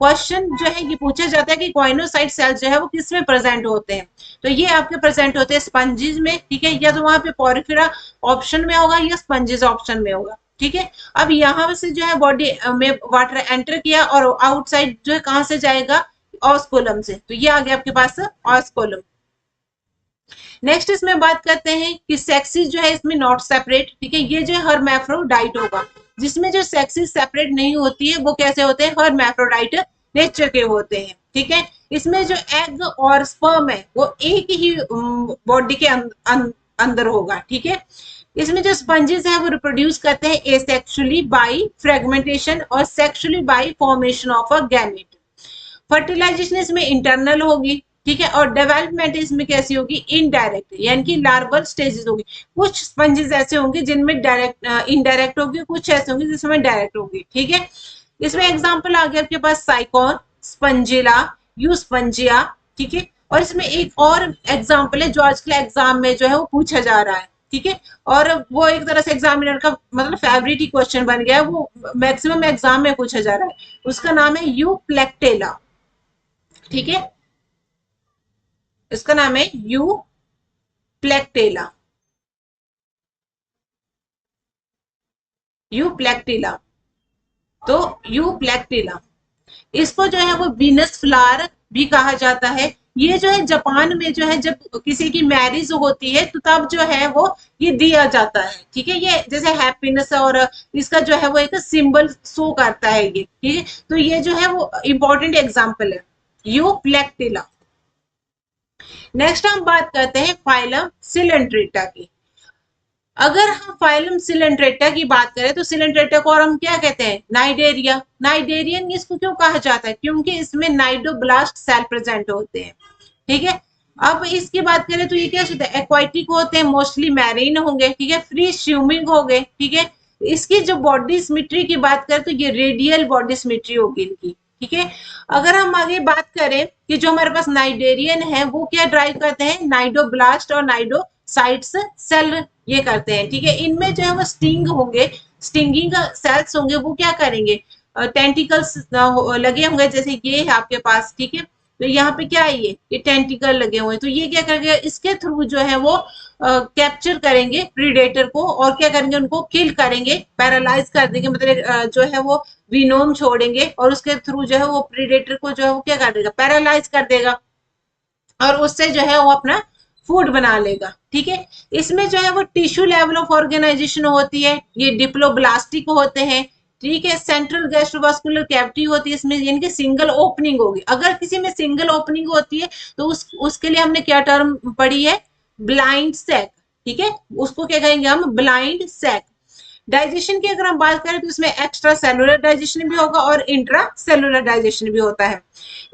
क्वेश्चन जो है ये पूछा जाता है कि क्वाइनोसाइट सेल जो है वो किस में प्रेजेंट होते हैं, तो ये आपके प्रेजेंट होते हैं स्पंजिस में। ठीक है। या तो वहां पे पोरिफेरा ऑप्शन में होगा या स्पंजिस ऑप्शन में होगा। ठीक है। अब यहाँ से जो है बॉडी में वाटर एंटर किया और आउटसाइड जो है कहां से जाएगा, ऑस्कोलम से। तो ये आ गया आपके पास ऑस्कोलम। नेक्स्ट इसमें बात करते हैं कि सेक्सिस जो है इसमें नॉट सेपरेट। ठीक है। ये जो है हर्मैफ्रोडाइट होगा, जिसमें जो सेक्सिस सेपरेट नहीं होती है वो कैसे होते हैं, हर्मैफ्रोडाइट नेचर के होते हैं। ठीक है। इसमें जो एग और स्पर्म है वो एक ही बॉडी के अंदर होगा। ठीक है। इसमें जो स्पंजेस है वो रिप्रोड्यूस करते हैं एसेक्सुअली बाय फ्रेगमेंटेशन और sexually by formation of a gamete. Fertilisation इसमें इंटरनल होगी। ठीक है। और डेवलपमेंट इसमें कैसी होगी, इनडायरेक्ट, यानी कि लार्वल स्टेजेस होगी। कुछ स्पंजेस ऐसे होंगे जिनमें डायरेक्ट इनडायरेक्ट होगी, कुछ ऐसे होंगे जिसमें डायरेक्ट होगी। ठीक है। इसमें एग्जांपल आ गया आपके पास साइकॉन, स्पंजिला, यूस्पंजिया। ठीक है। और इसमें एक और एग्जांपल है जो आजकल एग्जाम में जो है वो पूछा जा रहा है। ठीक है। और वो एक तरह से एग्जामिनर का मतलब फेवरेट ही क्वेश्चन बन गया है, वो मैक्सिमम एग्जाम में पूछा जा रहा है। उसका नाम है यूप्लेक्टेला। ठीक है। इसका नाम है यू प्लेक्टेला, यू प्लेक्टेला। तो यू प्लेक्टेला, इसको जो है वो वीनस फ्लावर भी कहा जाता है। ये जो है जापान में जो है जब किसी की मैरिज होती है तो तब जो है वो ये दिया जाता है। ठीक है। ये जैसे हैप्पीनेस और इसका जो है वो एक सिंबल शो करता है ये। ठीक है। तो ये जो है वो इंपॉर्टेंट एग्जांपल है यू प्लेक्टेला। नेक्स्ट हम बात करते हैं फाइलम सिलेंट्रेटा की। अगर हम फाइलम सिलेंट्रेटा की बात करें तो सिलेंट्रेटा को और हम क्या कहते हैं, नाइडेरिया। नाइडेरियन इसको क्यों कहा जाता है, क्योंकि इसमें नाइडोब्लास्ट सेल प्रेजेंट होते हैं। ठीक है। अब इसकी बात करें तो ये क्या होता है, एक्वाटिक होते हैं, मोस्टली मैरीन होंगे। ठीक है। फ्री स्विमिंग हो गए। ठीक है। इसकी जो बॉडी सिमेट्री की बात करें तो ये रेडियल बॉडी सिमेट्री होगी इनकी। ठीक है। अगर हम आगे बात करें कि जो हमारे पास नाइडेरियन है वो क्या ड्राइव करते हैं, नाइडोब्लास्ट और नाइडोसाइट्स सेल ये करते हैं। ठीक है। इनमें जो है वो स्टिंग होंगे, स्टिंगिंग सेल्स होंगे, वो क्या करेंगे, टेंटिकल्स लगे होंगे, जैसे ये है आपके पास, ठीक है। तो यहाँ पे क्या है, ये टेंटिकल लगे हुए हैं, तो ये क्या करेंगे, इसके थ्रू जो है वो कैप्चर करेंगे प्रीडेटर को, और क्या करेंगे, उनको किल करेंगे, पैरालाइज कर देंगे, मतलब जो है वो विनोम छोड़ेंगे, और उसके थ्रू जो है वो प्रीडेटर को जो है वो क्या कर देगा, पैरालाइज कर देगा, और उससे जो है वो अपना फूड बना लेगा, ठीक है। इसमें जो है वो टिश्यू लेवल ऑफ ऑर्गेनाइजेशन होती है, ये डिप्लोब्लास्टिक होते हैं, ठीक है। सेंट्रल गैस्ट्रोवास्कुलर कैविटी होती है, इसमें इनकी सिंगल ओपनिंग होगी, अगर किसी में सिंगल ओपनिंग होती है तो उसके लिए हमने क्या टर्म पढ़ी है, ब्लाइंड सैक, ठीक है, उसको क्या कहेंगे हम, ब्लाइंड सैक। डाइजेशन की अगर हम बात करें तो इसमें एक्स्ट्रा सेलुलर डाइजेशन भी होगा और इंट्रा सेलुलर डाइजेशन भी होता है।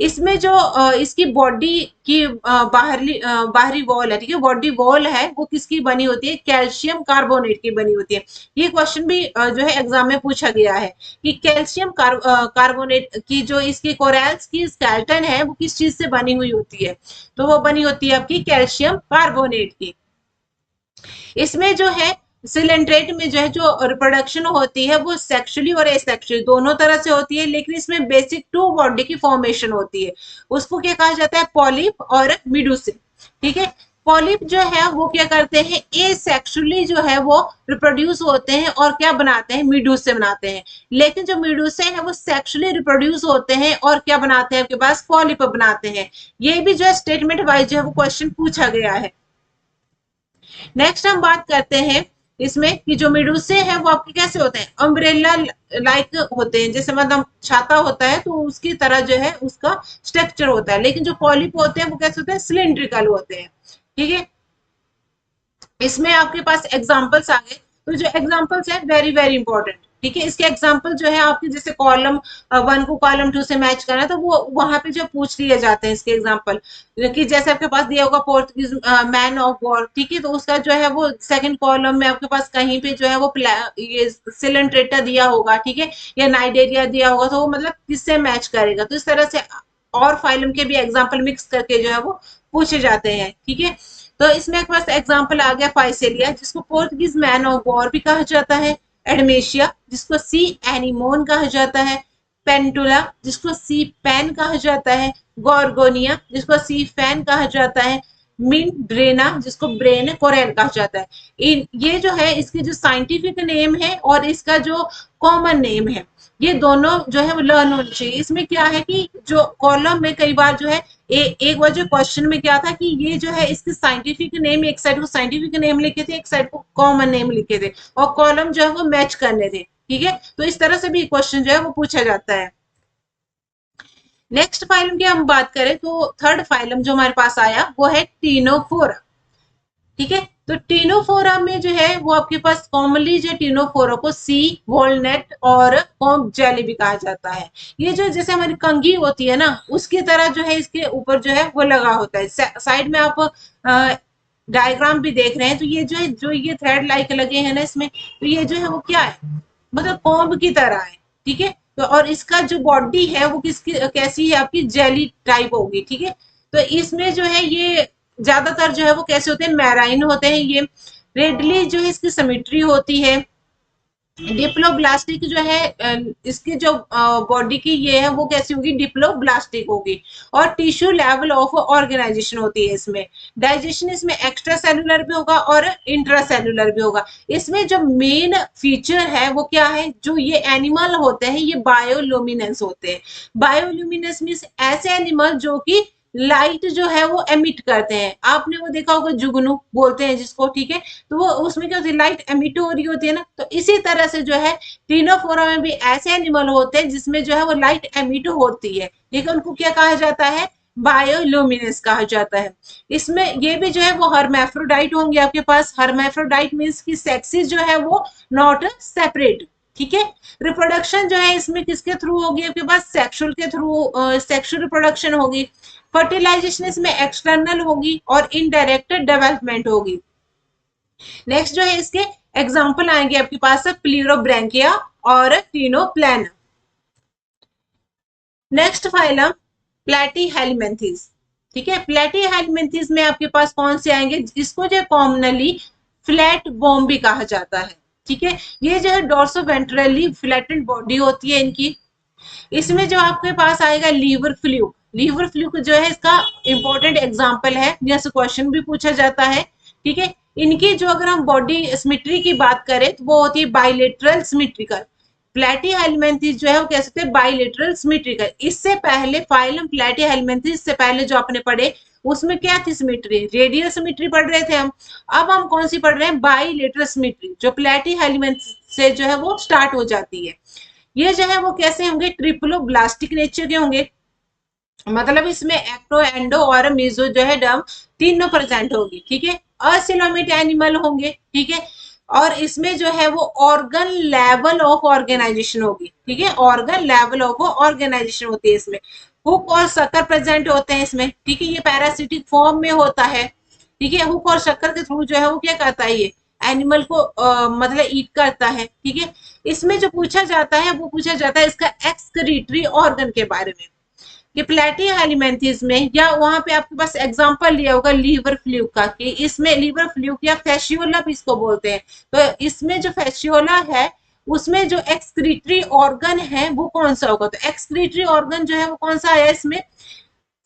इसमें जो इसकी बॉडी की बाहरी वॉल है, ठीक है, बॉडी वॉल है, वो किसकी बनी होती है, कैल्शियम कार्बोनेट की बनी होती है। ये क्वेश्चन भी जो है एग्जाम में पूछा गया है कि कैल्शियम कार्बोनेट की जो इसकी कोरल्स की स्केलेटन है वो किस चीज से बनी हुई होती है, तो वो बनी होती है आपकी कैल्शियम कार्बोनेट की। इसमें जो है सिलेंट्रेट में जो है जो रिप्रोडक्शन होती है वो सेक्सुअली और एसेक्सुअली दोनों तरह से होती है, लेकिन इसमें बेसिक टू बॉडी की फॉर्मेशन होती है, उसको क्या कहा जाता है, पॉलिप और मिडूसिन, ठीक है। पॉलिप जो है वो क्या करते हैं, एसेक्सुअली जो है वो रिप्रोड्यूस होते हैं और क्या बनाते हैं, मिडूस बनाते हैं, लेकिन जो मिडूसिन है वो सेक्सुअली रिप्रोड्यूस होते हैं और क्या बनाते हैं, आपके पास पॉलिप बनाते हैं। ये भी जो है स्टेटमेंट वाइज जो है वो क्वेश्चन पूछा गया है। नेक्स्ट हम बात करते हैं इसमें कि जो मेडूसे हैं वो आपके कैसे होते हैं, अम्ब्रेला लाइक होते हैं, जैसे मतलब छाता होता है तो उसकी तरह जो है उसका स्ट्रक्चर होता है, लेकिन जो पॉलिप होते हैं वो कैसे होते हैं, सिलेंड्रिकल होते हैं, ठीक है। इसमें आपके पास एग्जांपल्स आ गए, तो जो एग्जांपल्स है वेरी वेरी इंपॉर्टेंट, ठीक है। इसके एग्जांपल जो है आपके जैसे कॉलम 1 को कॉलम 2 से मैच करना है तो वो वहां पे जो पूछ लिए जाते हैं इसके एग्जांपल, कि जैसे आपके पास दिया होगा पोर्तुगीज मैन ऑफ वॉर, ठीक है, तो उसका जो है वो सेकंड कॉलम में आपके पास कहीं पे जो है वो ये सिलेंट्रेटा दिया होगा, ठीक है, या नाइडेरिया दिया होगा, तो वो मतलब किससे मैच करेगा, तो इस तरह से और फाइलम के भी एग्जाम्पल मिक्स करके जो है वो पूछे जाते हैं, ठीक है। तो इसमें एक पास एग्जाम्पल आ गया फाइसेलिया, जिसको पोर्तुगीज मैन ऑफ वॉर भी कहा जाता है, एडमेशिया जिसको सी एनिमोन कहा जाता है, पेंटुला जिसको सी पेन कहा जाता है, गॉर्गोनिया जिसको सी फैन कहा जाता है, मिन ब्रेना जिसको ब्रेन कोरेल कहा जाता है। ये जो है इसकी जो साइंटिफिक नेम है और इसका जो कॉमन नेम है, ये दोनों जो है वो लर्न होनी चाहिए। इसमें क्या है कि जो कॉलम में कई बार जो है एक बार जो क्वेश्चन में क्या था कि ये जो है इसके साइंटिफिक नेम, एक साइड को साइंटिफिक नेम लिखे थे, एक साइड को कॉमन नेम लिखे थे, और कॉलम जो है वो मैच करने थे, ठीक है। तो इस तरह से भी क्वेश्चन जो है वो पूछा जाता है। नेक्स्ट फाइलम की हम बात करें तो थर्ड फाइलम जो हमारे पास आया वो है टीनोफोरा, ठीक है। तो टीनोफोरा में जो है वो आपके पास कॉमनली जो टीनोफोरा को सी वॉलनट और कॉम्ब जेली भी कहा जाता है। ये जो जैसे हमारी कंघी होती है ना, उसकी तरह जो है इसके ऊपर जो है वो लगा होता है। साइड में आप डायग्राम भी देख रहे हैं, तो ये जो है जो ये थ्रेड लाइक लगे हैं ना इसमें, तो ये जो है वो क्या है, मतलब कॉम्ब की तरह है, ठीक है। तो और इसका जो बॉडी है वो किसकी कैसी है, आपकी जेली टाइप होगी, ठीक है। तो इसमें जो है ये ज्यादातर जो है वो कैसे होते हैं, मैराइन होते हैं। ये रेडली जो है इसकी सिमेट्री होती है। डिप्लोब्लास्टिक जो है इसकी जो बॉडी की ये है वो कैसी होगी, डिप्लोब्लास्टिक होगी, और टिश्यू लेवल ऑफ ऑर्गेनाइजेशन होती है इसमें। डाइजेशन इसमें एक्स्ट्रा सेलुलर भी होगा और इंट्रा सेलुलर भी होगा। इसमें जो मेन फीचर है वो क्या है, जो ये एनिमल होते हैं ये बायोल्यूमिनेंस होते हैं। बायोल्यूमिनेंस मीन्स ऐसे एनिमल जो कि लाइट जो है वो एमिट करते हैं। आपने वो देखा होगा जुगनू बोलते हैं जिसको, ठीक है, तो वो उसमें क्या होती है, लाइट एमिट हो रही होती है ना। तो इसी तरह से जो है टीनोफोरा में भी ऐसे एनिमल होते हैं जिसमें जो है वो लाइट एमिट होती है, लेकिन उनको क्या कहा जाता है, बायोल्यूमिनेंस कहा जाता है। इसमें ये भी जो है वो हर्मैफ्रोडाइट होंगे आपके पास। हर्मैफ्रोडाइट मीन्स की सेक्सेस जो है वो नॉट सेपरेट, ठीक है। रिप्रोडक्शन जो है इसमें किसके थ्रू होगी, आपके पास सेक्सुअल के थ्रू सेक्सुअल रिप्रोडक्शन होगी। फर्टिलाइजेशन इसमें एक्सटर्नल होगी और इनडायरेक्ट डेवलपमेंट होगी। नेक्स्ट जो है इसके एग्जांपल आएंगे आपके पास प्लीरोब्रैंकिया और टीनोप्लाना। नेक्स्ट फाइलम प्लेटीहेलमिन्थेस, ठीक है। प्लेटीहेलमिन्थेस में आपके पास कौन से आएंगे, इसको जो कॉमनली फ्लैट बॉम भी कहा जाता है, ठीक है। ये जो है डोर्सोवेंट्रली फ्लैटेंड बॉडी होती है इनकी, इसमें जो आपके पास आएगा लीवर फ्लूक, लीवर फ्लूक जो है इसका इंपॉर्टेंट एग्जांपल है, जैसे क्वेश्चन भी पूछा जाता है, ठीक है। इनकी जो अगर हम बॉडी सिमेट्री की बात करें तो वो होती है बाइलेटरल सिमेट्रिकल। प्लेटीहेलमिन्थेस जो है वो कह सकते हैं बाइलेटरल सिमेट्रिकल। इससे पहले फाइलम प्लेटीहेलमिन्थेस से पहले जो आपने पढ़े उसमें क्या थी सिमेट्री, रेडियल सिमेट्री पढ़ रहे थे हम। अब हम कौन सी पढ़ रहे हैं, बाइलेटरल सिमेट्री, जो प्लेटीहेलमिन्थेस से जो है वो स्टार्ट हो जाती है। ये जो है वो कैसे होंगे, ट्रिप्लोब्लास्टिक नेचर के होंगे, मतलब इसमें एक्टो एंडो और मेसो जो है डर्म तीनों प्रेजेंट होगी, ठीक है। असिलोमेट एनिमल होंगे, ठीक है। और इसमें जो है वो ऑर्गन लेवल ऑफ ऑर्गेनाइजेशन होगी, ठीक है, ऑर्गन लेवल ऑफ ऑर्गेनाइजेशन होती है इसमें। हुक और शक्कर प्रेजेंट होते हैं इसमें, ठीक है। ये पैरासिटिक फॉर्म में होता है, ठीक है। हुक और शक्कर के थ्रू जो है वो क्या करता है, ये एनिमल को मतलब ईट करता है, ठीक है। इसमें जो पूछा जाता है वो पूछा जाता है इसका एक्सक्रीटरी ऑर्गन के बारे में, कि प्लेटीहेलमिन्थेस में, या वहां पे आपके पास एग्जांपल लिया होगा लीवर फ्लूक का, कि इसमें लीवर फ्लूक या फैसियोला भी इसको बोलते हैं। तो इसमें जो फैसियोला है उसमें जो एक्सक्रीटरी ऑर्गन है वो कौन सा होगा, तो एक्सक्रीटरी ऑर्गन जो है वो कौन सा आया इसमें,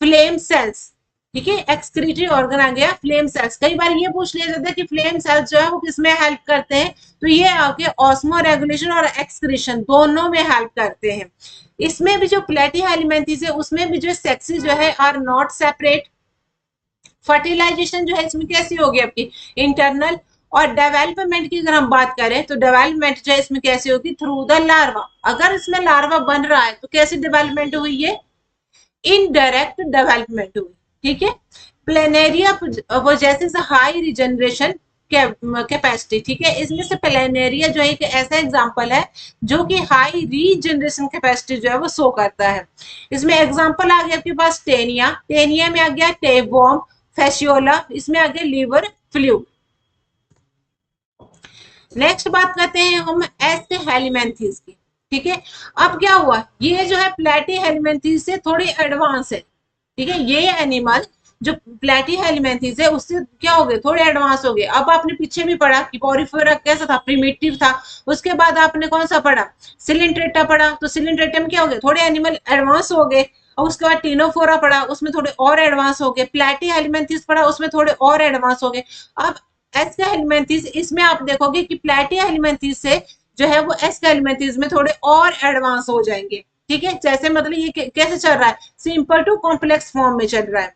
फ्लेम सेल्स, ठीक है। एक्सक्रीटरी ऑर्गन आ गया फ्लेम सेल्स। कई बार ये पूछ लिया जाता है कि फ्लेम सेल्स जो है वो किसमें हेल्प करते हैं, तो ये आपके ऑस्मो रेगुलेशन और एक्सक्रीशन दोनों में हेल्प करते हैं। इसमें भी जो प्लेटीहेलमिन्थेस है उसमें भी जो सेक्सेस जो है आर नॉट सेपरेट। फर्टिलाइजेशन जो है इसमें कैसी होगी आपकी, इंटरनल। और डेवलपमेंट की अगर हम बात करें तो डेवलपमेंट जो है इसमें कैसी होगी, थ्रू द लार्वा। अगर इसमें लार्वा बन रहा है तो कैसी डेवलपमेंट हुई है, इनडायरेक्ट डेवलपमेंट हुई, ठीक है। Planaria possesses high regeneration capacity, ठीक है। इसमें से प्लेनेरिया जो है एक ऐसा एग्जांपल है जो कि हाई रीजनरेशन कैपेसिटी जो है वो शो करता है। इसमें एग्जांपल आ गया आपके पास टेनिया, टेनिया में आ गया टेपवर्म, फैसियोला, इसमें आ गया लीवर फ्लूक। नेक्स्ट बात करते हैं हम एस्केहेलमिन्थेस की, ठीक है। अब क्या हुआ, ये जो है प्लेटीहेलमिन्थेस से थोड़ी एडवांस है, ठीक है। ये एनिमल जो प्लेटीहेलमिन्थेस है उससे क्या हो गए, थोड़े एडवांस हो गए। अब आपने पीछे भी पढ़ा कि पोरिफेरा कैसा था, प्रिमिटिव था। उसके बाद आपने कौन सा पढ़ा, सिलिंट्रेटा पढ़ा, तो सिलिंट्रेटा में क्या हो गए, थोड़े एनिमल एडवांस हो गए। और उसके बाद टीनोफोरा पढ़ा, उसमें थोड़े और एडवांस हो गए। प्लेटीहेलमिन्थेस पढ़ा, उसमें थोड़े और एडवांस हो गए। अब एस्केहेलमिन्थेस, इसमें आप देखोगे कि प्लेटीहेलमिन्थेस से जो है वो एस्केहेलमिन्थेस में थोड़े और एडवांस हो जाएंगे, ठीक है। जैसे मतलब ये कैसे चल रहा है, सिंपल टू कॉम्प्लेक्स फॉर्म में चल रहा है।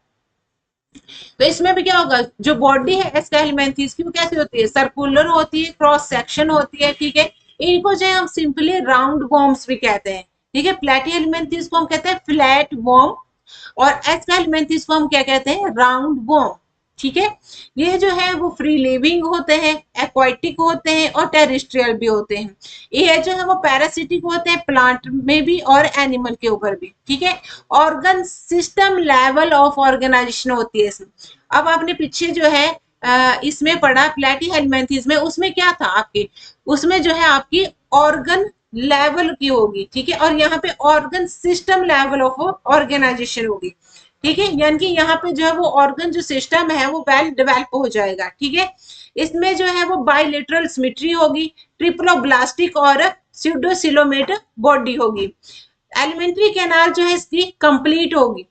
तो इसमें भी क्या होगा, जो बॉडी है एस्केहेलमिन्थेस की वो कैसी होती है, सर्कुलर होती है, क्रॉस सेक्शन होती है, ठीक है। इनको जो है हम सिंपली राउंड वॉर्म्स भी कहते हैं, ठीक है। प्लेटीहेलमिन्थेस को हम कहते हैं फ्लैट वॉर्म, और एस्केहेलमिन्थेस को हम क्या कहते हैं, राउंड वॉर्म, ठीक है। ये जो है वो फ्री लिविंग होते हैं, एक्वाटिक होते हैं और टेरेस्ट्रियल भी होते हैं। ये जो है वो पैरासिटिक होते हैं, प्लांट में भी और एनिमल के ऊपर भी, ठीक है। Organ system level of organisation होती है इसमें। अब आपने पीछे जो है इसमें पढ़ा प्लेटीहेलमिन्थेस में, उसमें क्या था आपके, उसमें जो है आपकी ऑर्गन लेवल की होगी, ठीक है। और यहाँ पे organ system level of organisation होगी, ठीक है। यानी कि यहाँ पे जो है वो ऑर्गन जो सिस्टम है वो वेल डेवलप हो जाएगा, ठीक है। इसमें जो है वो बाइलेटरल सिमेट्री होगी, ट्रिप्लोब्लास्टिक और स्यूडोसिलोमेट बॉडी होगी। एलिमेंट्री कैनाल जो है इसकी कंप्लीट होगी,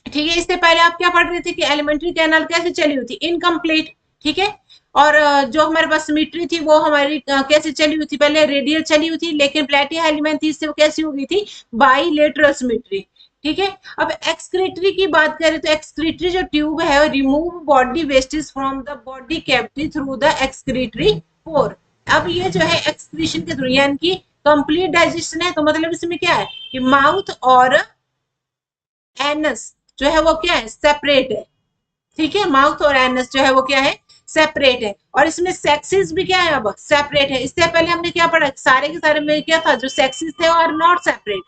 ठीक है। इससे पहले आप क्या पढ़ रहे थे कि एलिमेंट्री कैनाल कैसे चली हुई थी, इनकम्प्लीट, ठीक है। और जो हमारे पास सिमेट्री थी वो हमारी कैसे चली हुई थी, पहले रेडियल चली हुई थी, लेकिन प्लेटीहेलमिन्थेस से वो कैसी हो गई थी, बाइलेटरल सिमेट्री, ठीक है। अब एक्सक्रीटरी की बात करें तो एक्सक्रीटरी जो ट्यूब है remove body wastage from the body cavity through the excretory पोर। अब ये जो है एक्सक्रीशन के थ्रू, यानी कि कंप्लीट डाइजेशन है, तो मतलब इसमें क्या है कि माउथ और एनस जो है वो क्या है, सेपरेट है, ठीक है। माउथ और एनस जो है वो क्या है, सेपरेट है। और इसमें सेक्सेस भी क्या है, अब सेपरेट है। इससे पहले हमने क्या पढ़ा, सारे के सारे में क्या था, जो सेक्सेस थे और नॉट सेपरेट,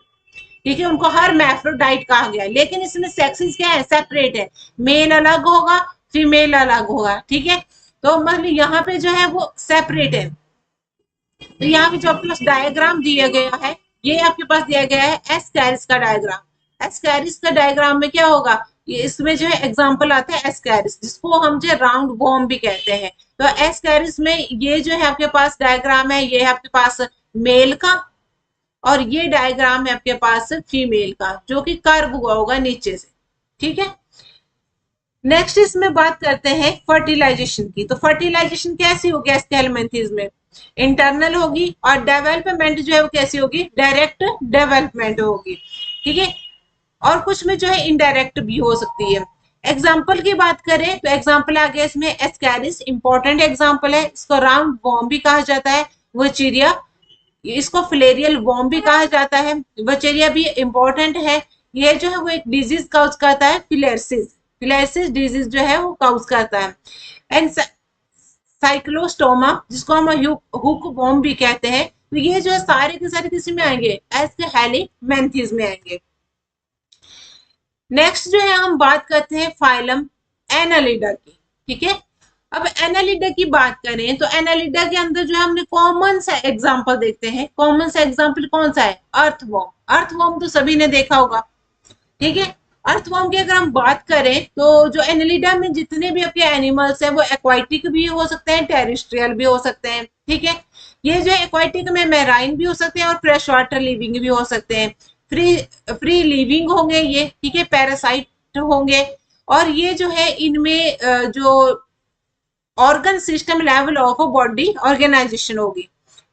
ठीक है। उनको हर मैफ्रोडाइट कहा गया, लेकिन इसमें सेक्सेस क्या है, सेपरेट है। मेल अलग होगा, फीमेल अलग होगा, ठीक है। तो मतलब यहाँ पे जो है वो सेपरेट है। तो यहाँ पे जो आपके पास डायग्राम दिया गया है, ये आपके पास दिया गया है एस्कैरिस का डायग्राम। एस्कैरिस का डायग्राम में क्या होगा, ये इसमें जो है एग्जांपल आता है एस्कैरिस, जिसको हम जो राउंड वॉर्म भी कहते हैं। तो एस्कैरिस में ये जो है आपके पास डायग्राम है, ये है आपके पास मेल का, और ये डायग्राम है आपके पास फीमेल का जो कि कर्व हुआ होगा नीचे से, ठीक है। नेक्स्ट इसमें बात करते हैं फर्टिलाइजेशन की। तो फर्टिलाइजेशन कैसी होगी एस्केलेमेंथीज में, इंटरनल होगी, और डेवलपमेंट जो है वो कैसी होगी, डायरेक्ट डेवलपमेंट होगी, ठीक है। और कुछ में जो है इनडायरेक्ट भी हो सकती है। एग्जाम्पल की बात करें तो एग्जाम्पल आ गया इसमें एस्कैरिस, इंपॉर्टेंट एग्जाम्पल है, इसको राउंड वॉर्म भी कहा जाता है, वचीरिया, इसको फ्लेरियल वॉर्म भी कहा जाता है, वचेरिया भी इंपॉर्टेंट है। ये जो है वो एक डिजीज काउज करता है, फिलेरिसिस, फिलेरिसिस डिजीज जो है वो काउज करता है। एंड साइक्लोस्टोमा जिसको हम हुक वॉर्म भी कहते हैं, तो ये जो है सारे के सारे किसी में आएंगे, एज हेलिमेंथीज में आएंगे। नेक्स्ट जो है हम बात करते हैं फाइलम एनालिडा की, ठीक है। अब एनालिडा की बात करें तो एनालिडा के अंदर जो है हमने कॉमन सा एग्जांपल देखते हैं। कॉमन सा एग्जांपल कौन सा है, अर्थवॉर्म। अर्थवॉर्म तो सभी ने देखा होगा, ठीक है। अर्थवॉर्म की अगर हम बात करें तो जो एनालिडा में जितने भी आपके एनिमल्स हैं वो एक्वाटिक भी हो सकते हैं, टेरेस्ट्रियल भी हो सकते हैं, ठीक है। ये जो एक्वाटिक में मैराइन भी हो सकते हैं और फ्रेश वाटर लिविंग भी हो सकते हैं। फ्री फ्री लिविंग होंगे ये, ठीक है, पैरासाइट होंगे। और ये जो है इनमें जो organ system level of body organisation होगी,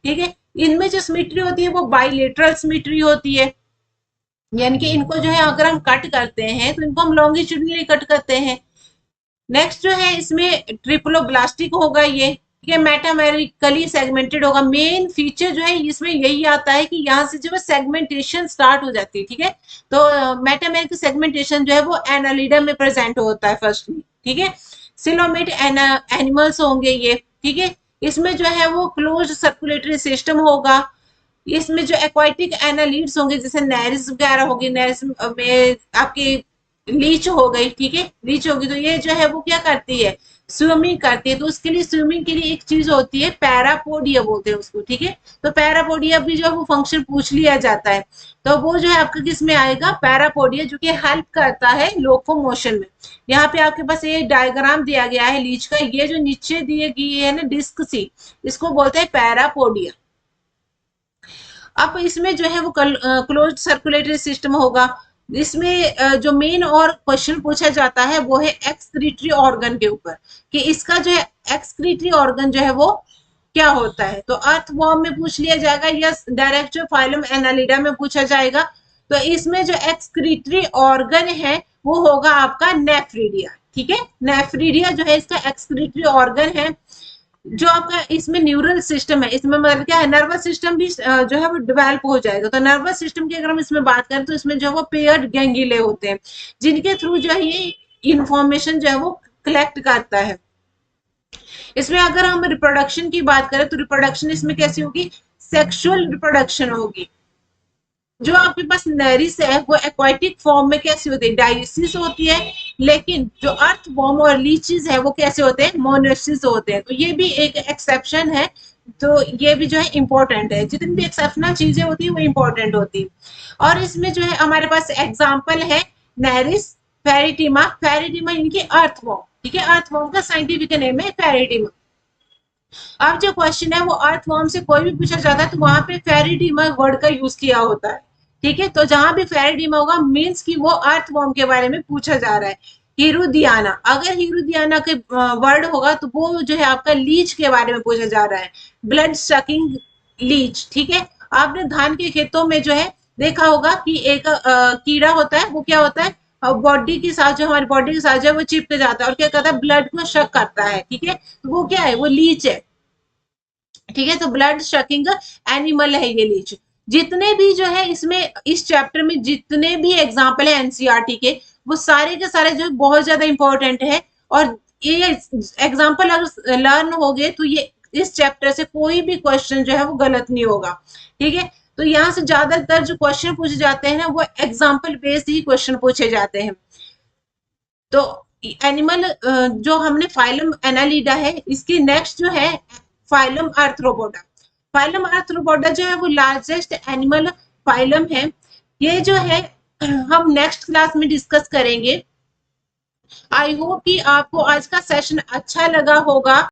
ठीक है। इनमें जो सिमेट्री होती है वो बाइलेटरल सिमेट्री होती है, यानी कि इनको जो है अगर हम कट करते हैं तो इनको हम लॉन्गिट्यूडनली कट करते हैं। नेक्स्ट जो है इसमें ट्रिप्लोब्लास्टिक होगा ये, ठीक है, मेटामेरिकली सेगमेंटेड होगा। मेन फीचर जो है इसमें यही आता है कि यहाँ से जो है सेगमेंटेशन स्टार्ट हो जाती है, ठीक है। तो मेटामेरिक सेगमेंटेशन जो है वो एनालिडा में प्रेजेंट होता है फर्स्ट में, ठीक है। सिलोमेट एनिमल्स होंगे ये, ठीक है। इसमें जो है वो क्लोज सर्कुलेटरी सिस्टम होगा। इसमें जो एक्वाटिक एनालिड्स होंगे जैसे नेरिस वगैरह होगी, नेरिस में आपकी लीच हो गई, ठीक है, लीच होगी, तो ये जो है वो क्या करती है, स्विमिंग करती है। तो उसके लिए स्विमिंग के लिए एक चीज होती है पैरापोडिया बोलते हैं उसको, ठीक है। तो पैरापोडिया भी जो है वो फंक्शन पूछ लिया जाता है, तो वो जो है आपका किस में आएगा, पैरापोडिया, जो कि हेल्प करता है लोकोमोशन में। यहाँ पे आपके पास ये डायग्राम दिया गया है लीच का, ये जो नीचे दिए गई है ना डिस्क सी, इसको बोलते हैं पैरापोडिया। अब इसमें जो है वो क्लोज सर्कुलेटरी सिस्टम होगा। इसमें जो मेन और क्वेश्चन पूछा जाता है वो है एक्सक्रीटरी ऑर्गन के ऊपर, कि इसका जो है एक्सक्रीटरी ऑर्गन जो है वो क्या होता है। तो अर्थवॉर्म में पूछ लिया जाएगा या डायरेक्ट जो फाइलम एनालिडा में पूछा जाएगा। तो इसमें जो एक्सक्रीटरी ऑर्गन है वो होगा आपका नेफ्रीडिया, ठीक है। नेफ्रीडिया जो है इसका एक्सक्रीटरी ऑर्गन है। जो आपका इसमें न्यूरल सिस्टम है, इसमें मतलब क्या है, नर्वस सिस्टम भी जो है वो डेवलप हो जाएगा। तो नर्वस सिस्टम की अगर हम इसमें बात करें तो इसमें जो है वो पेयर्ड गैंगिले होते हैं, जिनके थ्रू जो है ये इंफॉर्मेशन जो है वो कलेक्ट करता है। इसमें अगर हम रिप्रोडक्शन की बात करें तो रिप्रोडक्शन इसमें कैसी होगी, सेक्सुअल रिप्रोडक्शन होगी। जो आपके पास नेरिस है वो एक्वाटिक फॉर्म में कैसी होती है, डायसिस होती है, लेकिन जो अर्थवॉर्म और लीचीज है वो कैसे होते हैं, मोनोसिस होते हैं। तो ये भी एक एक्सेप्शन है, तो ये भी जो है इंपॉर्टेंट है। जितनी भी एक्सेप्शनल चीजें होती है वो इंपॉर्टेंट होती है। और इसमें जो है हमारे पास एग्जाम्पल है नेरिस, फेरिटिमा, फेरिटिमा इनकी अर्थवॉर्म, ठीक है, अर्थवॉर्म का साइंटिफिक नेम है फेरिटिमा। अब जो क्वेश्चन है वो अर्थवॉर्म से कोई भी पूछा जाता है तो वहां पे फेरिडिमा वर्ड का यूज किया होता है, ठीक है। तो जहां भी फेरिडिमा होगा मीन्स कि वो अर्थवॉर्म के बारे में पूछा जा रहा है। हीरोदियाना, अगर हीरोदियाना के वर्ड होगा तो वो जो है आपका लीच के बारे में पूछा जा रहा है, ब्लड सकिंग लीच, ठीक है। आपने धान के खेतों में जो है देखा होगा कि एक कीड़ा होता है, वो क्या होता है, बॉडी के साथ, जो हमारी बॉडी के साथ जो है वो चिपक जाता है और क्या करता है, ब्लड को शक करता है, ठीक है। तो वो क्या है, वो लीच है, ठीक है। तो ब्लड शकिंग एनिमल है ये लीच। जितने भी जो है इसमें इस चैप्टर में जितने भी एग्जाम्पल है एनसीईआरटी के, वो सारे के सारे जो बहुत ज्यादा इंपॉर्टेंट है। और ये एग्जाम्पल अगर लर्न हो गए तो ये इस चैप्टर से कोई भी क्वेश्चन जो है वो गलत नहीं होगा, ठीक है। तो यहाँ से ज्यादातर जो क्वेश्चन पूछे जाते हैं ना वो एग्जाम्पल बेस्ड ही क्वेश्चन पूछे जाते हैं। तो एनिमल जो हमने फाइलम एनालिडा है, इसकी नेक्स्ट जो है फाइलम आर्थ्रोपोडा। फाइलम आर्थ्रोपोडा जो है वो लार्जेस्ट एनिमल फाइलम है। ये जो है हम नेक्स्ट क्लास में डिस्कस करेंगे। आई होप कि आपको आज का सेशन अच्छा लगा होगा।